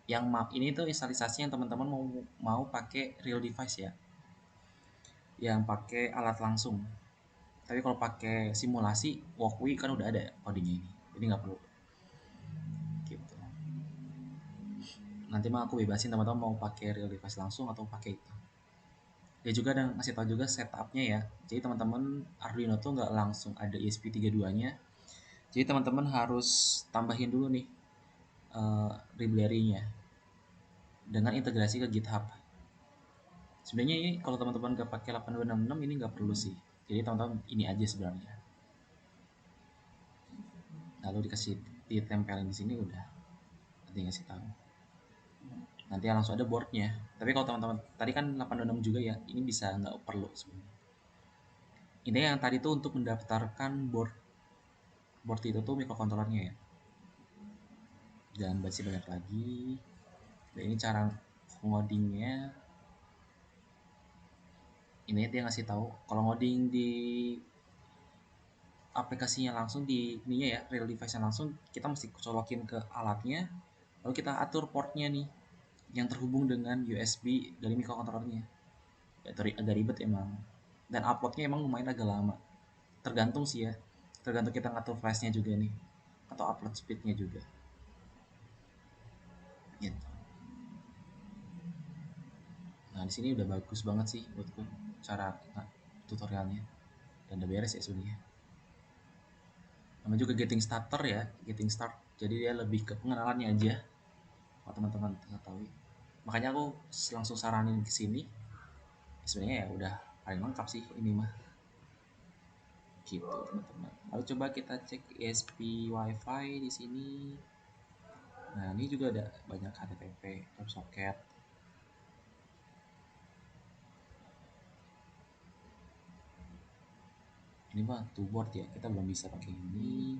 Yang ini tuh instalisasi yang teman-teman mau pakai real device ya, yang pakai alat langsung. Tapi kalau pakai simulasi Walkwi kan udah ada codingnya ini, jadi nggak perlu gitu. Nanti mah aku bebasin teman-teman mau pakai real device langsung atau pakai itu. Dia juga ada ngasih tahu juga setupnya ya. Jadi teman-teman Arduino tuh nggak langsung ada ESP32-nya. Jadi teman-teman harus tambahin dulu nih library-nya dengan integrasi ke GitHub. Sebenarnya ini kalau teman-teman nggak pakai 8266 ini nggak perlu sih. Jadi teman-teman ini aja sebenarnya. Lalu dikasih ditempelin di sini udah. Nanti ngasih tahu. Nanti langsung ada boardnya. Tapi kalau teman-teman tadi kan 826 juga ya, ini bisa nggak perlu sebenarnya. Ini yang tadi tuh untuk mendaftarkan board itu tuh microcontrollernya ya. Jangan baca banyak lagi. Dan ini cara ngodingnya. Ini dia ngasih tahu kalau ngoding di aplikasinya langsung di ininya ya, real device-nya langsung, kita mesti colokin ke alatnya, lalu kita atur portnya nih yang terhubung dengan USB dari microcontrollernya. Ya, agak ribet emang, dan uploadnya emang lumayan agak lama, tergantung sih ya, tergantung kita ngatur flashnya juga nih atau upload speednya juga gitu. Nah di sini udah bagus banget sih buatku cara tutorialnya, dan udah beres ya sebenarnya. Namanya juga getting starter ya, getting start, jadi dia lebih ke pengenalannya aja kalau teman-teman tahu. Makanya aku langsung saranin ke sini, sebenarnya ya udah paling lengkap sih ini mah gitu teman-teman. Lalu coba kita cek ESP WiFi di sini. Nah ini juga ada banyak HTTP, WebSocket. Ini mah to board ya, kita belum bisa pakai ini.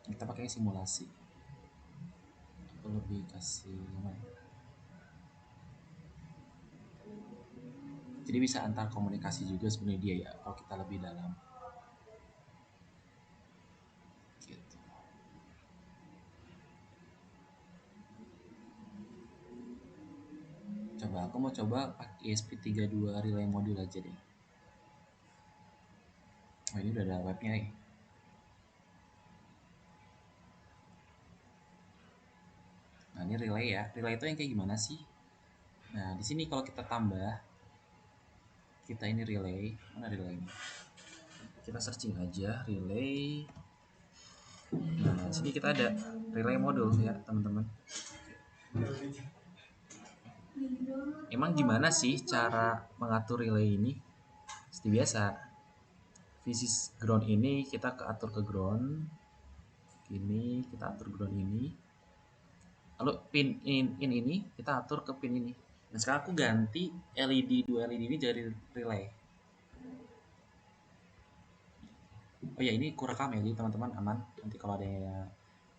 Kita pakai simulasi. Aku lebih kasih apa ya? Jadi bisa antar komunikasi juga sebenarnya dia ya kalau kita lebih dalam. Gitu. Coba aku mau coba pakai ESP32 relay module aja deh. Oh ini udah ada webnya ya. Nah ini relay ya. Relay itu yang kayak gimana sih? Nah di sini kalau kita tambah, kita ini relay, mana relay ini? Kita searching aja relay. Nah di sini kita ada relay module ya teman-teman. Emang gimana sih cara mengatur relay ini? Seperti biasa, VCC ground ini kita atur ke ground. Ini kita atur ground ini. Lalu pin in ini kita atur ke pin ini. Nah sekarang aku ganti LED, dua LED ini jadi relay. Oh ya ini kurekam ya, jadi teman-teman aman. Nanti kalau ada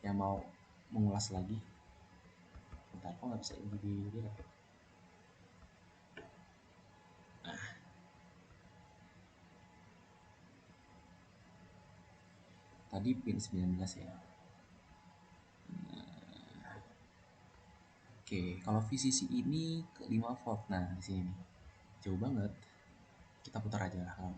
yang mau mengulas lagi, bentar kok nggak bisa di ya. Nah, tadi pin 19 ya. Oke, kalau VCC ini ke 5 volt. Nah, di sini jauh banget. Kita putar aja lah, apa.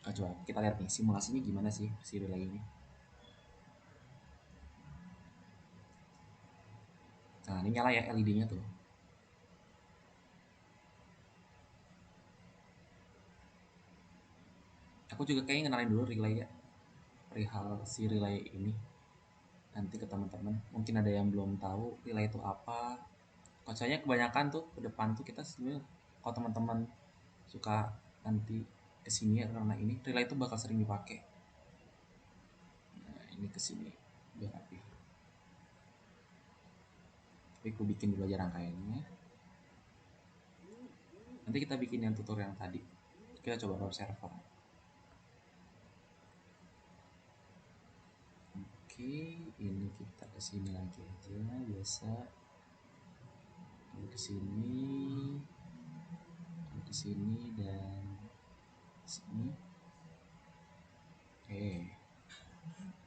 Nah, coba kita lihat nih simulasinya gimana sih si relay ini. Nah, ini nyala ya LED-nya tuh. Aku juga kayaknya kenalin dulu relay ya, perihal si relay ini nanti ke teman-teman. Mungkin ada yang belum tahu relay itu apa. Soalnya kebanyakan tuh ke depan tuh kita sebenarnya, kalau teman-teman suka nanti kesini ya karena ini relay itu bakal sering dipakai. Nah, ini kesini biar rapi. Tapi aku bikin dulu aja rangkaiannya. Nanti kita bikin yang tutorial yang tadi. Kita coba web server. Oke, ini kita kesini lagi aja biasa. Ini kesini dan sini. Oke,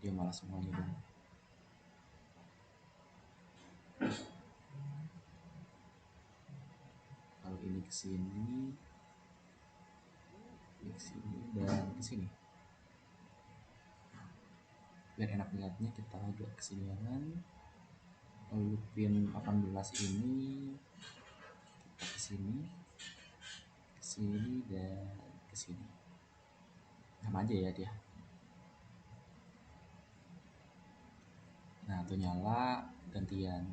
dia malah semuanya dong. Kalau ini kesini dan kesini. Biar enak lihatnya kita agak kesinian. Lalu pin 18 ini kita kesini dan kesini. Sama aja ya dia. Nah, tuh nyala gantian.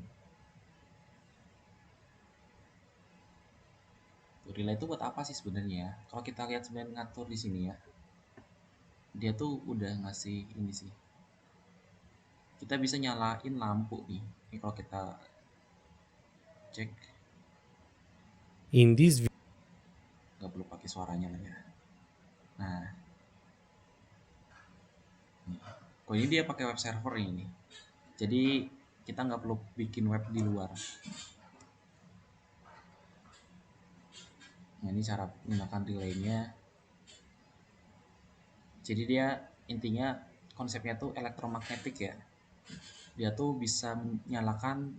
Tuh, relay itu buat apa sih sebenarnya? Kalau kita lihat sebenarnya ngatur di sini ya, dia tuh udah ngasih ini sih. Kita bisa nyalain lampu nih. Ini kalau kita cek, In this nggak perlu pakai suaranya lah ya. Nah, nih. Kok ini dia pakai web server ini. Jadi kita nggak perlu bikin web di luar. Nah, ini cara menggunakan relaynya. Jadi dia intinya konsepnya tuh elektromagnetik ya. Dia tuh bisa menyalakan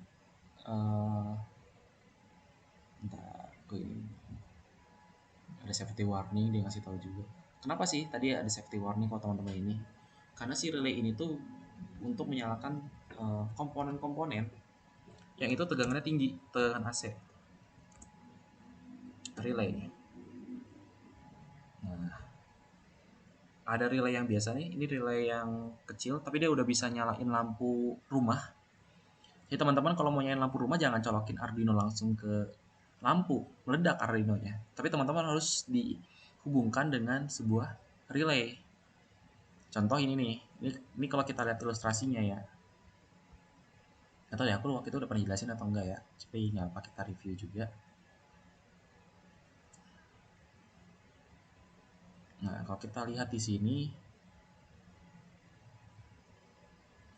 bentar, ini ada safety warning, dia ngasih tahu juga. Kenapa sih tadi ada safety warning kalau teman-teman ini? Karena si relay ini tuh untuk menyalakan komponen-komponen yang itu tegangannya tinggi, tegangan AC relay. Nah, ada relay yang biasa nih, ini relay yang kecil tapi dia udah bisa nyalain lampu rumah. Jadi teman-teman kalau mau nyalain lampu rumah jangan colokin Arduino langsung ke lampu, meledak Arduino-nya. Tapi teman-teman harus dihubungkan dengan sebuah relay. Contoh ini nih, ini kalau kita lihat ilustrasinya ya. Nggak tahu ya, aku waktu itu udah pernah jelasin atau enggak ya. Tapi nggak apa kita review juga. Nah, kalau kita lihat di sini,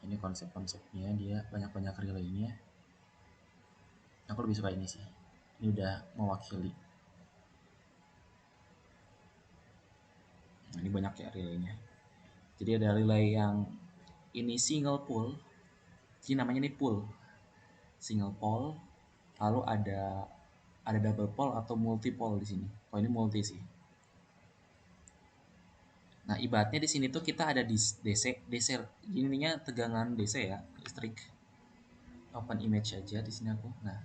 ini konsep-konsepnya dia banyak-banyak relaynya. Aku lebih suka ini sih. Ini udah mewakili. Nah, ini banyak ya relaynya. Jadi ada relay yang ini single pole. Jadi namanya ini pole. Single pole. Lalu ada double pole atau multi pole di sini. Oh, ini multi sih. Nah, ibaratnya di sini tuh kita ada di DC, ininya tegangan DC ya, listrik. Open image aja di sini aku. Nah,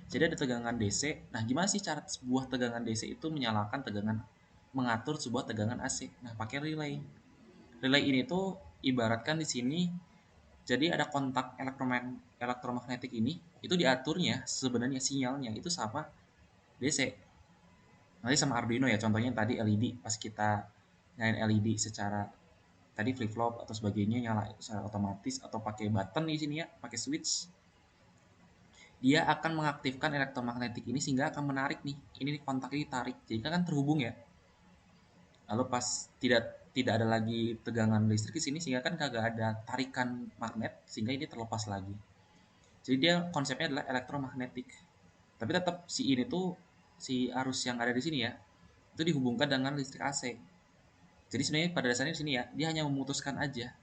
jadi ada tegangan DC. Nah, gimana sih cara sebuah tegangan DC itu menyalakan tegangan, mengatur sebuah tegangan AC? Nah, pakai relay. Relay ini tuh ibaratkan di sini, jadi ada kontak elektromagnetik ini, itu diaturnya sebenarnya sinyalnya itu sama DC. Nanti sama Arduino ya, contohnya tadi LED, pas kita nyalain LED secara tadi flip flop atau sebagainya nyala secara otomatis atau pakai button di sini ya, pakai switch, dia akan mengaktifkan elektromagnetik ini sehingga akan menarik nih. Ini kontaknya ditarik, jadi kan terhubung ya. Lalu pas tidak ada lagi tegangan listrik di sini sehingga kan kagak ada tarikan magnet sehingga ini terlepas lagi. Jadi dia konsepnya adalah elektromagnetik. Tapi tetap si ini tuh si arus yang ada di sini ya itu dihubungkan dengan listrik AC. Jadi sebenarnya pada dasarnya di sini ya dia hanya memutuskan aja.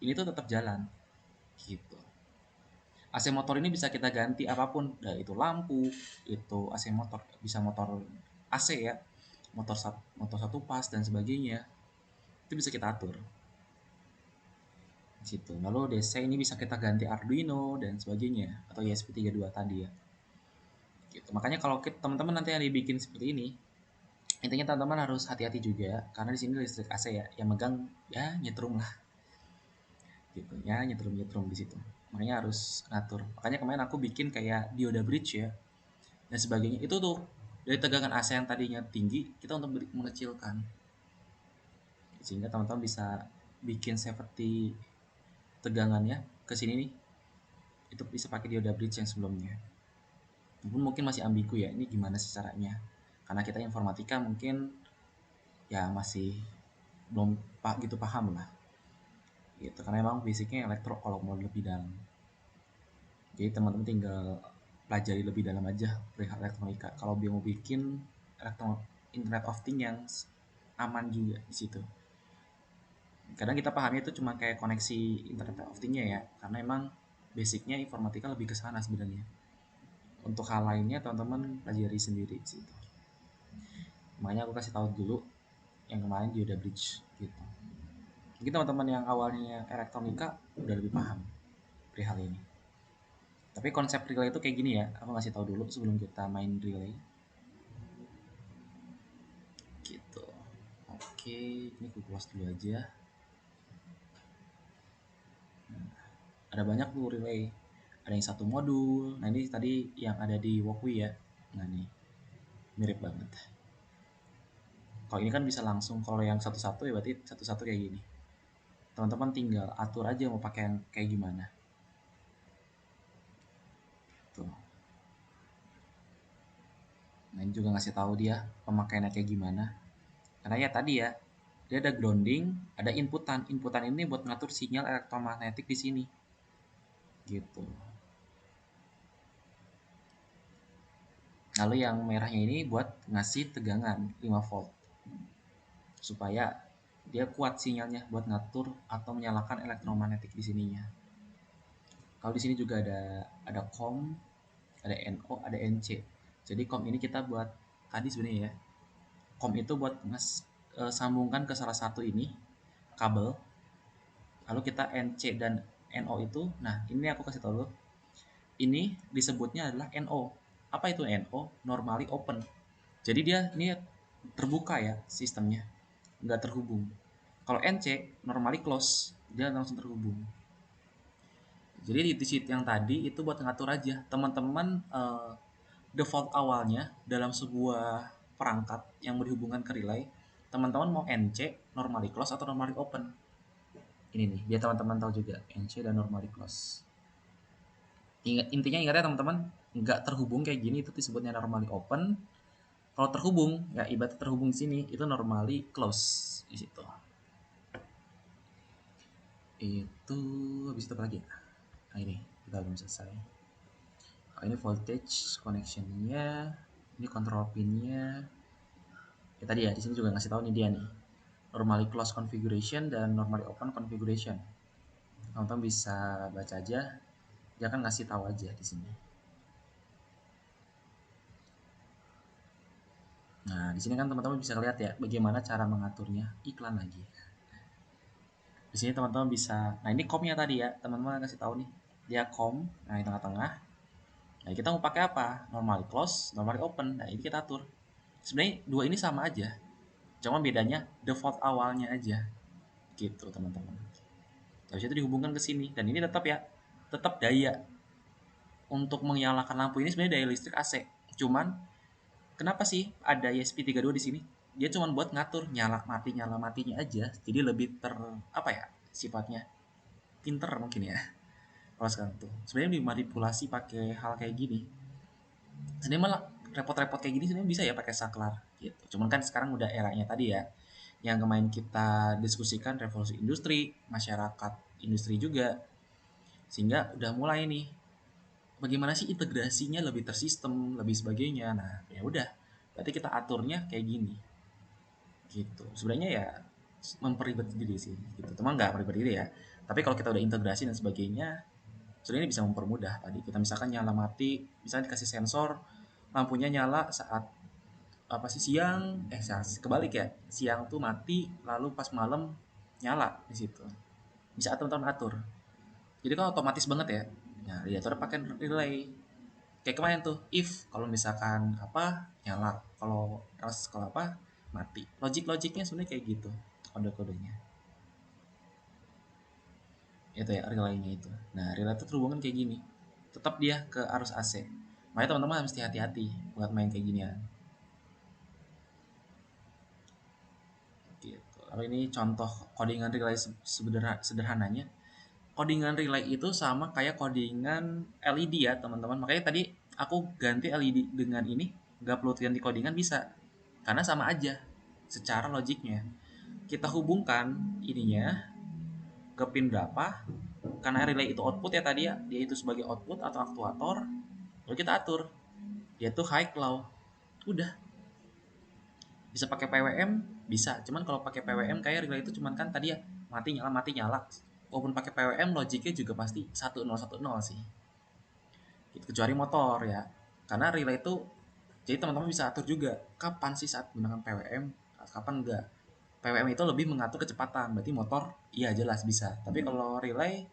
Ini tuh tetap jalan gitu. AC motor ini bisa kita ganti apapun, nah, itu lampu, itu AC motor, bisa motor AC ya, motor satu pas dan sebagainya, itu bisa kita atur. Situ. Lalu DC ini bisa kita ganti Arduino dan sebagainya atau ESP32 tadi ya. Gitu. Makanya kalau teman-teman nanti yang dibikin seperti ini, Intinya teman-teman harus hati-hati juga karena di sini listrik AC ya, yang megang ya nyetrum lah gitu ya, nyetrum-nyetrum di situ. Makanya harus ngatur. Makanya kemarin aku bikin kayak dioda bridge ya dan sebagainya. Itu tuh dari tegangan AC yang tadinya tinggi kita untuk mengecilkan sehingga teman-teman bisa bikin safety tegangannya ke sini nih, itu bisa pakai dioda bridge yang sebelumnya. Mungkin masih ambigu ya, ini gimana sih caranya? Karena kita informatika mungkin ya masih belum gitu paham lah. Gitu, karena emang basicnya elektro kalau mau lebih dalam. Jadi teman-teman tinggal pelajari lebih dalam aja perihal elektronika. Kalau dia mau bikin Internet of Things yang aman juga di situ. Kadang kita pahamnya itu cuma kayak koneksi Internet of Things-nya ya, karena emang basicnya informatika lebih ke sana sebenarnya. Untuk hal lainnya teman-teman pelajari sendiri di situ. Makanya aku kasih tahu dulu yang kemarin di udah bridge gitu. Mungkin teman-teman yang awalnya elektronika udah lebih paham perihal ini. Tapi konsep relay itu kayak gini ya, aku ngasih tahu dulu sebelum kita main relay. Gitu. Oke, ini aku close dulu aja. Ada banyak tuh relay. Ada yang satu modul. Nah ini tadi yang ada di Walkway ya. Nah nih, mirip banget. Kalau ini kan bisa langsung, kalau yang satu-satu ya berarti satu-satu kayak gini. Teman-teman tinggal atur aja mau pakai yang kayak gimana. Tuh. Nah ini juga ngasih tahu dia pemakaiannya kayak gimana. Karena ya tadi ya, dia ada grounding, ada inputan. Inputan ini buat ngatur sinyal elektromagnetik di sini. Gitu. Lalu yang merahnya ini buat ngasih tegangan 5 volt. Supaya dia kuat sinyalnya buat ngatur atau menyalakan elektromagnetik di sininya. Kalau di sini juga ada COM, ada NO, ada NC. Jadi COM ini kita buat tadi sebenarnya ya. COM itu buat sambungkan ke salah satu ini kabel. Lalu kita NC dan NO itu, nah ini aku kasih tahu dulu. Ini disebutnya adalah NO. Apa itu NO? Normally open. Jadi dia ini terbuka ya sistemnya, nggak terhubung. Kalau NC normally close, dia langsung terhubung. Jadi di sheet yang tadi itu buat ngatur aja teman-teman, default awalnya dalam sebuah perangkat yang berhubungan ke relay, teman-teman mau NC, normally close atau normally open. Ini nih, biar teman-teman tahu juga NC dan normally close. Intinya ingat ya teman-teman, nggak terhubung kayak gini itu disebutnya normally open. Kalau terhubung, ya ibarat terhubung sini itu normally close di situ. Itu habis itu apa lagi? Nah ini kita belum selesai. Nah, ini voltage connectionnya, ini control pinnya. Ya tadi ya di sini juga ngasih tahu nih dia nih. Normally close configuration dan normally open configuration. Teman-teman bisa baca aja. Dia kan ngasih tahu aja di sini. Nah, di sini kan teman-teman bisa lihat ya bagaimana cara mengaturnya. Iklan lagi. Di sini teman-teman bisa, nah ini comnya tadi ya, teman-teman kasih tahu nih. Dia com, nah di tengah-tengah. Nah, kita mau pakai apa? Normally close, normally open. Nah, ini kita atur. Sebenarnya dua ini sama aja. Cuma bedanya default awalnya aja. Gitu, teman-teman. Habis itu dihubungkan ke sini dan ini tetap ya, tetap daya untuk menyalakan lampu ini sebenarnya daya listrik AC. Cuman kenapa sih ada ESP32 di sini? Dia cuma buat ngatur nyala matinya aja. Jadi lebih apa ya? Sifatnya pinter mungkin ya. Kalau sekarang tuh sebenarnya dimanipulasi pakai hal kayak gini. Sebenarnya malah repot-repot kayak gini sebenarnya bisa ya pakai saklar gitu. Cuman kan sekarang udah eranya tadi ya. Yang kemarin kita diskusikan revolusi industri, masyarakat industri juga. Sehingga udah mulai nih bagaimana sih integrasinya lebih tersistem, lebih sebagainya. Nah, ya udah. Berarti kita aturnya kayak gini. Gitu. Sebenarnya ya memperibet diri sih gitu. Teman nggak memperibet diri ya. Tapi kalau kita udah integrasi dan sebagainya, sebenarnya bisa mempermudah tadi. Kita misalkan nyala mati, misalnya dikasih sensor, lampunya nyala saat apa sih siang, kebalik ya. Siang tuh mati, lalu pas malam nyala di situ. Bisa teman-teman atur. Jadi kan otomatis banget ya. Nah, radiator pakai relay. Kayak kemarin tuh, if kalau misalkan apa nyala, kalau else kalau apa mati. Logiknya sebenarnya kayak gitu, kode-kodenya itu ya, relaynya itu. Nah, relay itu terhubungan kayak gini, tetap dia ke arus AC. Makanya teman-teman mesti hati-hati buat main kayak ginian gitu. Lalu ini contoh codingan relay sederhananya. Codingan relay itu sama kayak codingan LED ya teman-teman. Makanya tadi aku ganti LED dengan ini, nggak perlu ganti codingan bisa, karena sama aja secara logiknya. Kita hubungkan ininya ke pin berapa, karena relay itu output ya tadi ya, dia itu sebagai output atau aktuator, lalu kita atur dia tuh high low, udah. Bisa pakai PWM, bisa, cuman kalau pakai PWM kayak relay itu cuman kan tadi ya mati nyala. Walaupun pakai PWM logiknya juga pasti 1010 sih gitu, kecuali motor ya, karena relay itu jadi teman-teman bisa atur juga kapan sih saat menggunakan PWM, kapan enggak. PWM itu lebih mengatur kecepatan, berarti motor iya jelas bisa, tapi kalau relay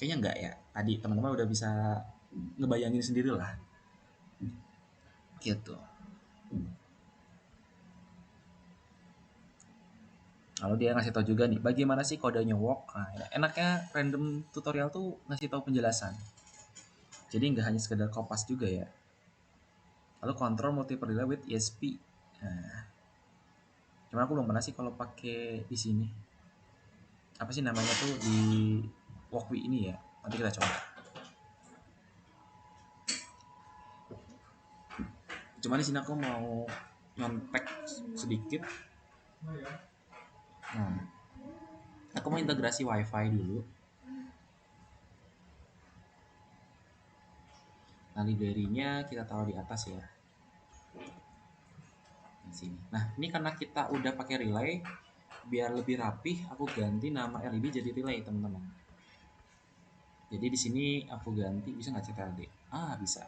kayaknya enggak ya. Tadi teman-teman udah bisa ngebayangin sendiri lah gitu. Lalu dia ngasih tahu juga nih bagaimana sih kodenya work. Nah, enaknya random tutorial tuh ngasih tahu penjelasan, jadi nggak hanya sekedar kopas juga ya. Lalu control multiple relay with ESP. Nah, cuma aku belum pernah sih kalau pakai di sini. Apa sih namanya tuh di Walkwi ini ya? Nanti kita coba. Cuma di sini aku mau nyontek sedikit. Nah, aku mau integrasi WiFi dulu. Nah, library-nya kita taruh di atas ya. Di sini. Nah, ini karena kita udah pakai relay, biar lebih rapih, aku ganti nama LED jadi relay, teman-teman. Jadi di sini aku ganti, bisa nggak CTRD? Ah, bisa.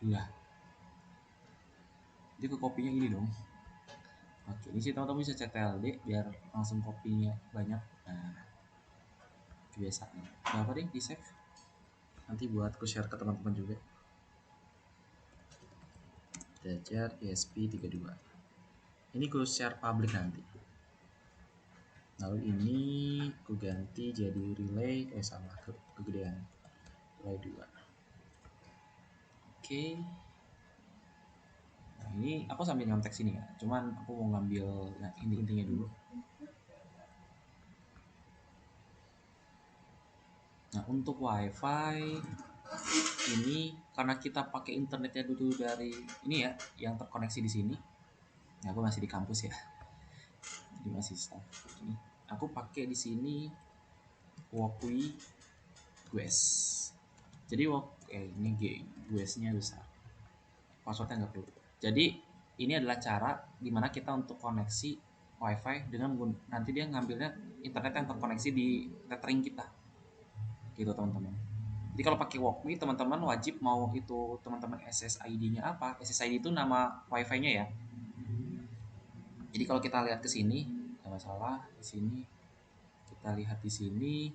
Nah, jadi ke kopinya ini dong. Oke, ini sih teman-teman bisa CTRD biar langsung kopinya banyak. Nah, kebiasaan. Berapa deh di save? Nanti buat aku share ke teman-teman juga. Belajar ESP32. Ini gue share public nanti. Lalu ini gue ganti jadi relay, salah kegedean. Relay 2. Oke. Nah, ini aku sambil nyontek sini ya. Cuman aku mau ngambil inti-intinya dulu. Nah, untuk WiFi ini karena kita pakai internetnya dulu dari ini ya, yang terkoneksi di sini. Ya, aku masih di kampus ya. Jadi masih staff. Ini aku pakai di sini Walkwi Gues. Jadi ini Guesnya besar. Passwordnya nggak perlu. Jadi ini adalah cara dimana kita untuk koneksi WiFi dengan nanti dia ngambilnya internet yang terkoneksi di tethering kita, gitu teman-teman. Jadi kalau pakai Walkmi teman-teman wajib mau itu teman-teman SSID-nya apa? SSID itu nama WiFi-nya ya. Jadi kalau kita lihat ke sini, nggak masalah di sini. Kita lihat di sini.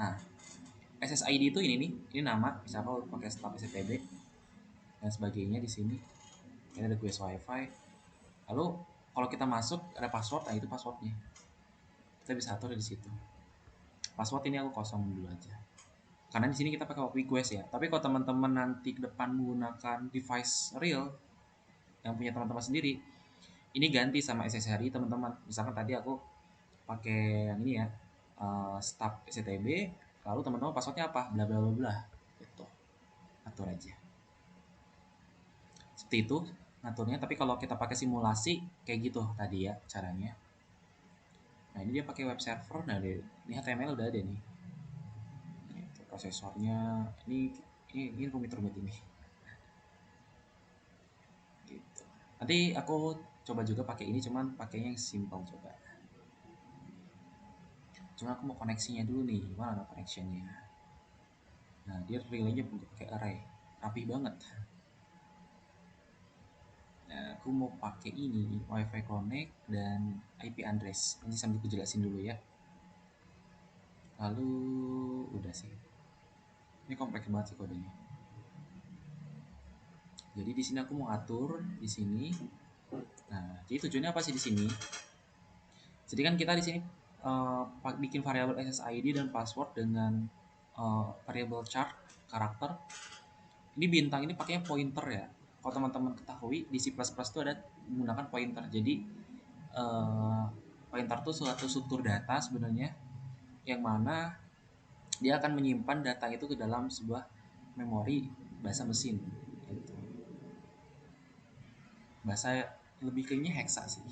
Nah, SSID itu ini nih, ini nama, misalnya kalau pakai staf STB dan sebagainya di sini. Ini ada Guest WiFi. Lalu kalau kita masuk ada password, nah itu passwordnya. Kita bisa atur di situ. Password ini aku kosong dulu aja. Karena di sini kita pakai Walkmi Guest ya. Tapi kalau teman-teman nanti ke depan menggunakan device real yang punya teman-teman sendiri, ini ganti sama SSRI teman-teman. Misalkan tadi aku pakai yang ini ya, staf STB, lalu teman-teman passwordnya apa? Bla bla bla bla. Gitu. Atur aja. Seperti itu ngaturnya. Tapi kalau kita pakai simulasi kayak gitu tadi ya caranya. Nah ini dia pakai web server. Nah ini HTML udah ada nih. Itu prosesornya. Ini rumit-rumit ini. Gitu. Nanti aku coba juga pakai ini, cuman pakainya yang simple coba. Cuma aku mau koneksinya dulu nih, gimana connectionnya. Nah dia relaynya pakai array, rapi banget. Nah, aku mau pakai ini WiFi connect dan IP address. Ini sambil aku jelasin dulu ya. Lalu udah sih. Ini kompleks banget sih kodenya. Jadi di sini aku mau atur di sini Nah, jadi tujuannya apa sih di sini? Jadi kan kita di sini bikin variabel SSID dan password dengan variabel char karakter. Ini bintang ini pakainya pointer ya. Kalau teman-teman ketahui di C++ itu ada menggunakan pointer. Jadi eh, pointer itu suatu struktur data sebenarnya yang mana dia akan menyimpan data itu ke dalam sebuah memori bahasa mesin. Gitu. Bahasa lebih kayaknya hexa sih.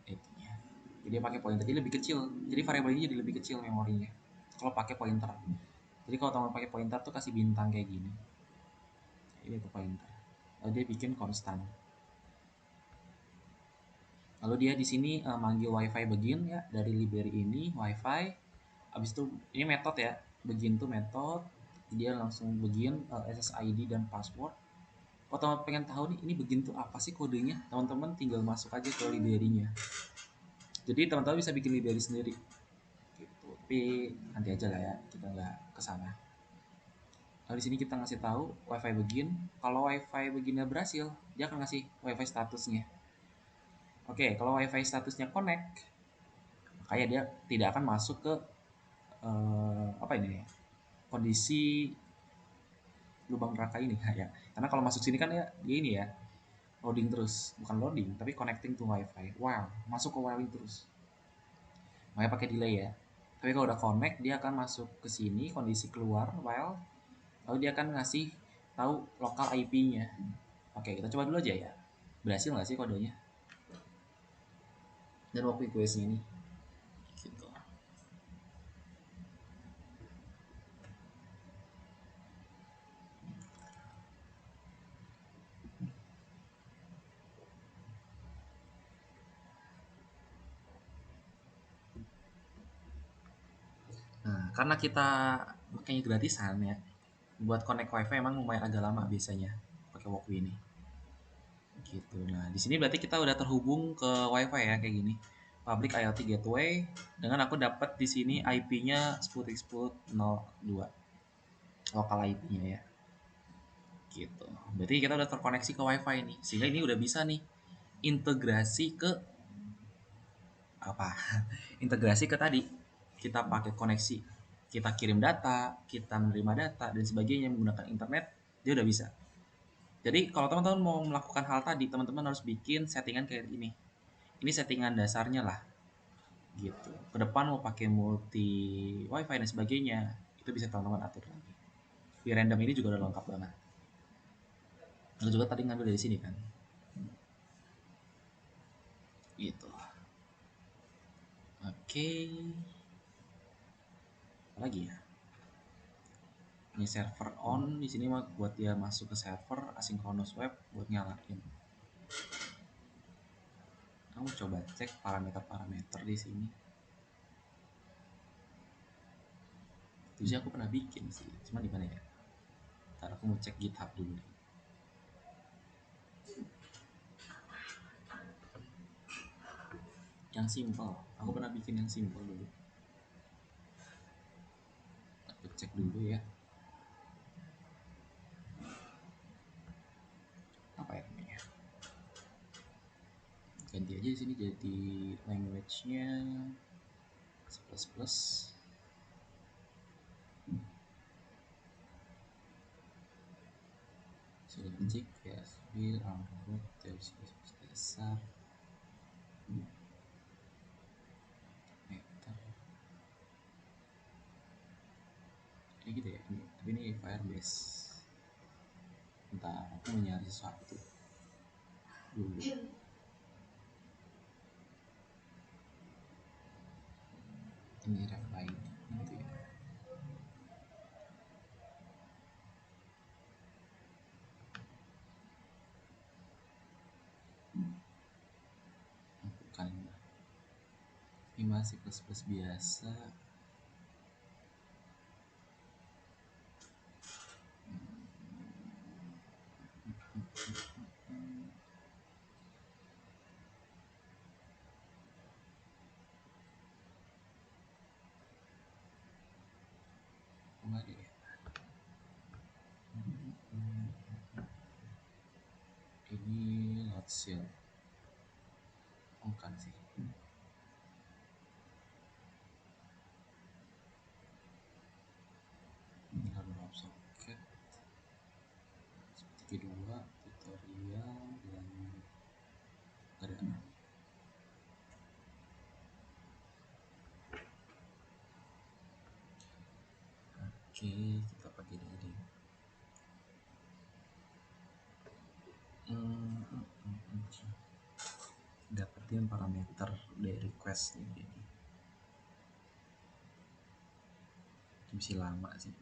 Itunya. Jadi dia pakai pointer jadi lebih kecil. Jadi variabel ini jadi lebih kecil memorinya. Kalau pakai pointer. Jadi kalau teman pakai pointer tuh kasih bintang kayak gini. Ini tuh pointer. Lalu dia bikin konstan. Lalu dia di sini manggil wifi begin ya dari library ini wifi. Habis itu ini metode ya. Begin tuh metode. Dia langsung begin SSID dan password. Kalau teman pengen tahu nih ini begin tuh apa sih kodenya, teman-teman tinggal masuk aja ke library-nya. Jadi teman-teman bisa bikin library sendiri. Gitu. Tapi nanti aja lah ya, kita nggak kesana. Lalu di sini kita ngasih tahu wifi begin. Kalau wifi beginnya berhasil, dia akan ngasih wifi statusnya. Oke, kalau wifi statusnya connect, makanya dia tidak akan masuk ke apa ini ya, kondisi lubang neraka ini ya. Karena kalau masuk sini kan ya dia ini ya loading terus, bukan loading tapi connecting to wifi. Wow, masuk ke wifi terus. Makanya pakai delay ya. Tapi kalau udah connect dia akan masuk ke sini kondisi keluar while lalu dia akan ngasih tahu lokal IP-nya. Oke, kita coba dulu aja ya. Berhasil nggak sih kodenya? Dan waktu quest ini. Gitu. Nah, karena kita makanya gratisan ya, buat connect wifi emang lumayan agak lama biasanya pakai Walkwi ini. Gitu. Nah, di sini berarti kita udah terhubung ke wifi ya kayak gini. Public IoT gateway dengan aku dapat di sini IP-nya 10.10.02. Lokal IP-nya ya. Gitu. Berarti kita udah terkoneksi ke wifi nih. Sehingga ini udah bisa nih integrasi ke apa? Integrasi ke tadi. Kita pakai koneksi, kita kirim data, kita menerima data dan sebagainya menggunakan internet, dia udah bisa. Jadi kalau teman-teman mau melakukan hal tadi, teman-teman harus bikin settingan kayak ini. Ini settingan dasarnya lah, gitu. Ke depan mau pakai multi wifi dan sebagainya, itu bisa teman-teman atur lagi. Di random ini juga udah lengkap banget. Lalu juga tadi ngambil dari sini kan, gitu. Oke, apa lagi ya? Ini server on di sini mah buat dia masuk ke server asynchronous web buat nyalain. Kamu coba cek parameter-parameter di sini. Itu sih aku pernah bikin sih, cuma di mana ya? Ntar aku mau cek GitHub dulu. Yang simple, aku pernah bikin yang simple dulu. Aku cek dulu ya. Apa ya namanya? Ganti aja di sini jadi language-nya C++. Sudah cek ya, Bill, Armut, terus dasar, meter. Ini gitu ya, ini, tapi ini Firebase. Bentar, aku mau nyari sesuatu dulu. Ini ref lain gitu ya. Bukan, ini masih plus biasa. Enggak deh. Ini not sale. kedua tutorial dan ada. Oke, kita pakai dari dapetin parameter dari request ini. Masih lama sih.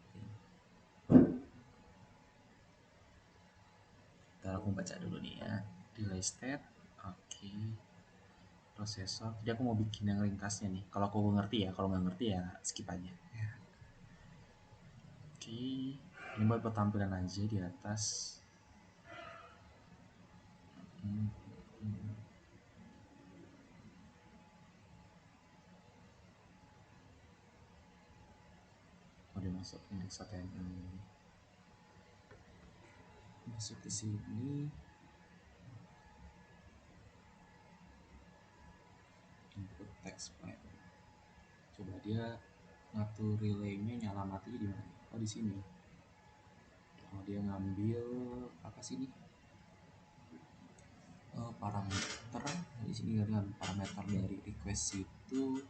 Ntar aku baca dulu nih ya. Delay state, oke. Prosesor. Jadi aku mau bikin yang ringkasnya nih. Kalau aku ngerti ya, kalau nggak ngerti ya skip aja. Oke, ini buat tampilan aja di atas. Udah masuk indeks HTML. Masuk ke sini. Input text file. Coba dia ngatur relaynya nyala mati di mana? Oh di sini. Oh dia ngambil apa sih ini? Oh, parameter di sini kan parameter dari request itu.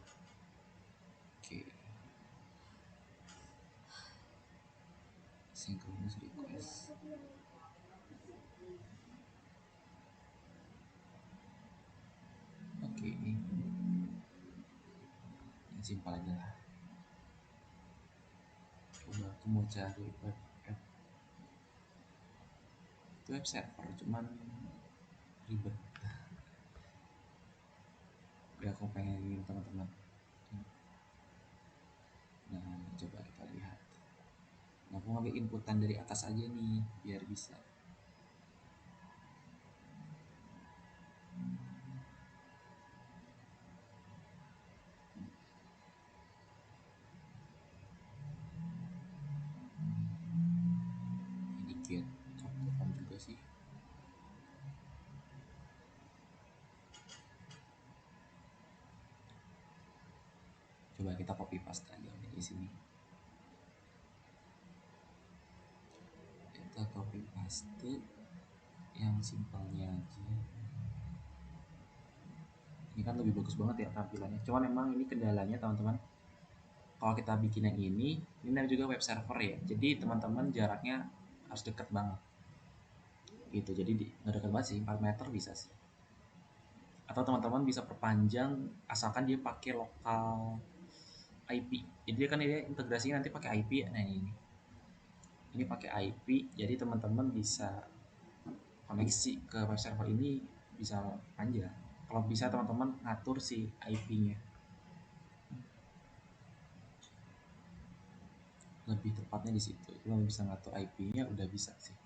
Oke. Synchronous request. Oke, yang simpel aja lah. Coba aku mau cari web app. Itu web server cuman ribet. Udah aku pengen teman-teman. Nah, coba kita lihat. Nah, aku ngambil inputan dari atas aja nih biar bisa. Ini get cocok juga sih. Coba kita copy paste aja di sini. Kita copy paste yang simpelnya aja. Ini kan lebih bagus banget ya tampilannya. Cuman emang ini kendalanya teman-teman. Kalau kita bikin yang ini namanya juga web server ya. Jadi teman-teman jaraknya harus deket banget. Gitu. Jadi nggak deket banget sih, 4 meter bisa sih. Atau teman-teman bisa perpanjang asalkan dia pakai lokal IP. Jadi dia kan dia integrasinya nanti pakai IP ya. Nah ini pakai IP. Jadi teman-teman bisa koneksi ke web server ini bisa panjang. Kalau bisa teman-teman ngatur si IP-nya. Lebih tepatnya di situ. Kalau bisa ngatur IP-nya udah bisa sih.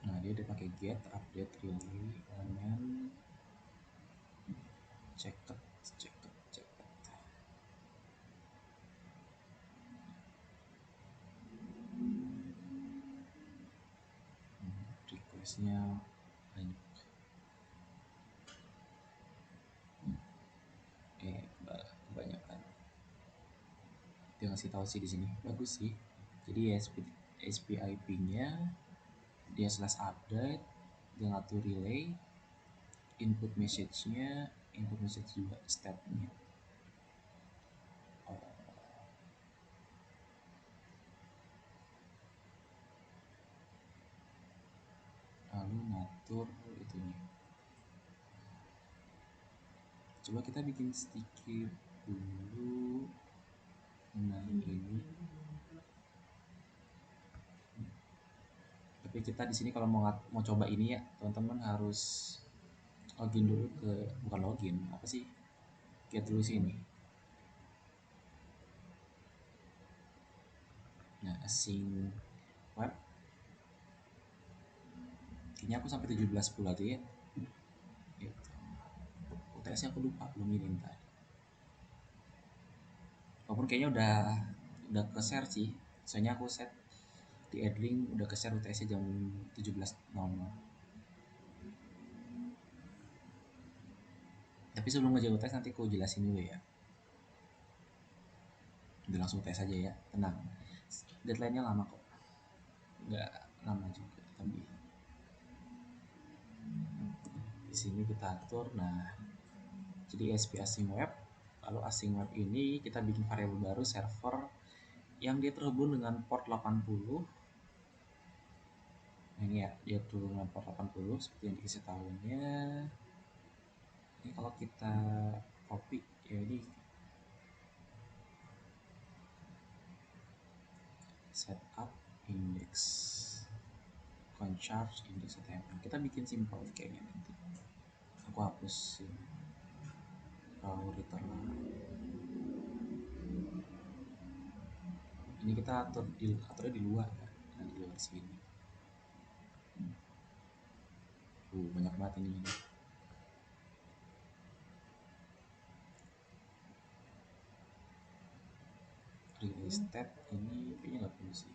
Nah dia udah pakai get update relay element checked. Requestnya banyak. Kebanyakan. Dia ngasih tahu sih di sini bagus sih. Jadi SPIP-nya dia slash update, dia ngatur relay, input message-nya, input message juga state-nya. Lalu ngatur itunya. Coba kita bikin sedikit dulu mengenai ini. Tapi kita di sini kalau mau coba ini ya teman-teman harus login dulu ke, bukan login, apa sih, get dulu sini. Nah async web kayaknya aku sampai 17 pula tuh ya gitu. UTS-nya aku lupa belum ini tadi, walaupun kayaknya udah ke share sih, soalnya aku set di Adlink udah ke share UTS-nya jam 17.00. Tapi sebelum ngejauh UTS nanti aku jelasin dulu ya. Udah langsung UTS aja ya, tenang, deadline-nya lama kok. nggak lama juga, tapi di sini kita atur. Nah, jadi ASP async web. Lalu async web ini kita bikin variabel baru server yang dia terhubung dengan port 80. Nah, ini ya, dia terhubung dengan port 80 seperti yang dikasih tahunya. Ini kalau kita copy ya, ini setup index concharge index HTML. Kita bikin simple kayaknya nanti. Aku hapus ini. Kalau return ini kita aturnya di luar ya. Nah, di luar sini. Banyak banget ini. Release state ini kayaknya nggak perlu sih.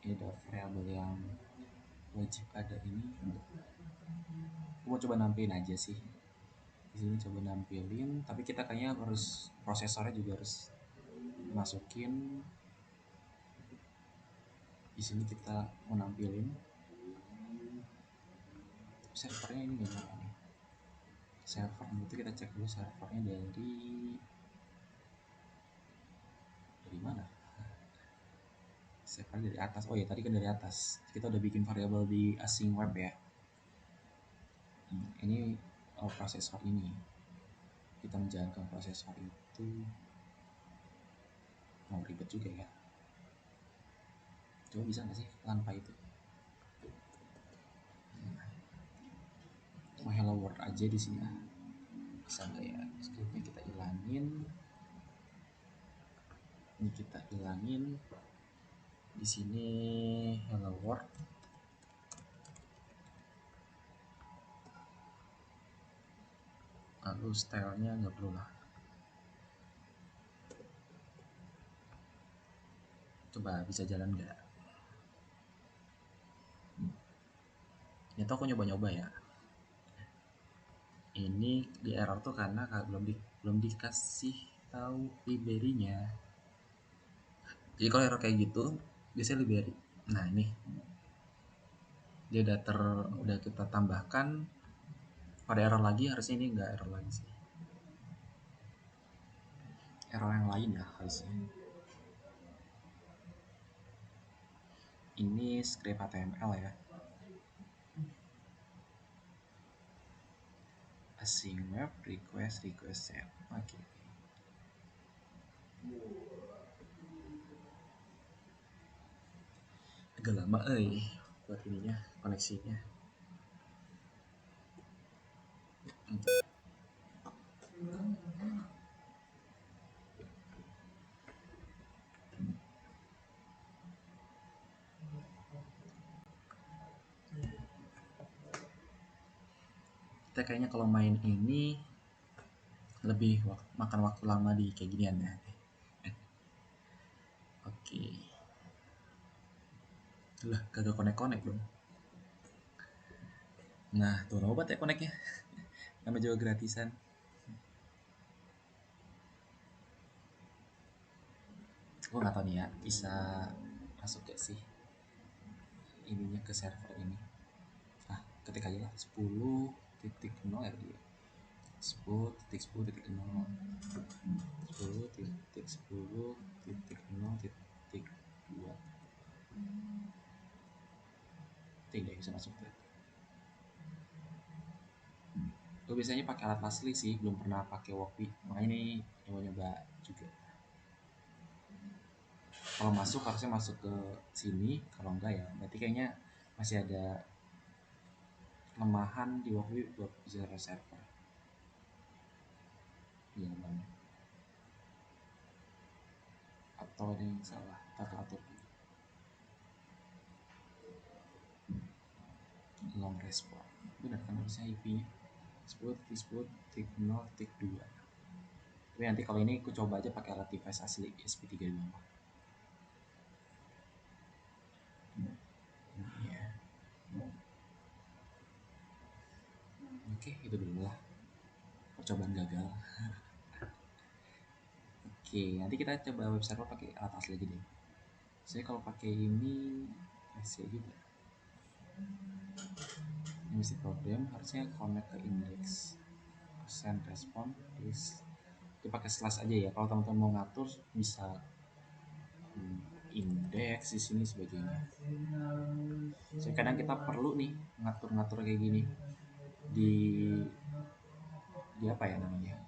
Ini ada variabel yang wajib ada ini. Aku mau coba nampilin aja sih. Di sini coba nampilin, tapi kita kayaknya harus prosesornya juga harus masukin. Di sini kita mau nampilin servernya, ini nggak nyala nih. Server itu kita cek dulu servernya dari mana. Server dari atas. Oh ya, tadi kan dari atas. Kita udah bikin variabel di async web ya. Ini prosesor ini. Kita menjalankan prosesor itu. Mau ribet juga ya. Coba bisa nggak sih tanpa itu? Mau hello world aja di sini. Bisa nggak ya? Scriptnya kita ilangin. Ini kita ilangin. Di sini hello world. Lalu stylenya nggak perlu lah. Coba bisa jalan nggak? Itu aku nyoba-nyoba ya. Ini di error tuh karena belum dikasih tahu library-nya. Jadi kalau error kayak gitu biasanya library. Nah, ini dia udah kita tambahkan. Pada error lagi, harusnya ini nggak error lagi sih. Error yang lain ya harusnya. Ini script HTML ya. Async web request set. Oke. Agak lama buat ininya, koneksinya. Kita kayaknya kalau main ini lebih makan waktu lama di kayak ginian ya. Oke. Lah, kagak konek-konek dong. Nah, tuh obat ya koneknya. Nama juga gratisan. Gue nggak tahu nih ya, bisa masuk gak sih ininya ke server ini. Ketik aja lah 10.0 ya dia. 10.10.0 10.10.0.2. Tidak bisa masuk tuh. Gue biasanya pakai alat asli sih, belum pernah pakai Wopi. Makanya ini nyoba-nyoba juga. Kalau masuk harusnya masuk ke sini, kalau enggak ya berarti kayaknya masih ada kelemahan di Wopi buat bisa server. Iya bang. Atau ada yang salah atur long response. Benar kan harusnya IP-nya 10.10.0.2. Tapi nanti kalau ini aku coba aja pakai alat device asli SP35. Ya. Oke, itu dulu lah. Percobaan gagal. Oke, nanti kita coba web server pakai alat asli aja deh. Saya kalau pakai ini SC juga. Mesti program harusnya connect ke index, persen respon is dipakai slash aja ya. Kalau teman-teman mau ngatur bisa indeks di sini sebagainya. So, kadang kita perlu nih ngatur-ngatur kayak gini di apa ya namanya,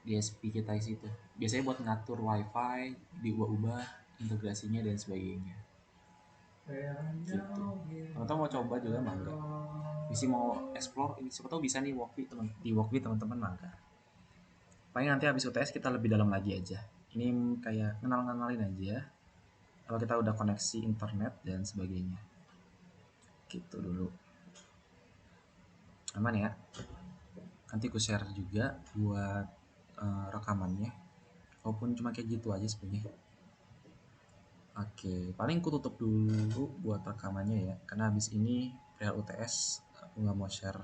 di SP kita di situ. Biasanya buat ngatur wifi, diubah-ubah integrasinya dan sebagainya. Gitu. Teman-teman mau coba juga mangga. Misi mau explore ini, siapa tahu bisa nih di Walkbit teman-teman mangga. Paling nanti habis UTS kita lebih dalam lagi aja. Ini kayak kenal-kenalin aja. Kalau kita udah koneksi internet dan sebagainya. Gitu dulu. Aman ya. Nanti aku share juga buat rekamannya. Walaupun cuma kayak gitu aja sebenarnya. Oke, paling aku tutup dulu buat rekamannya ya. Karena habis ini perihal UTS aku nggak mau share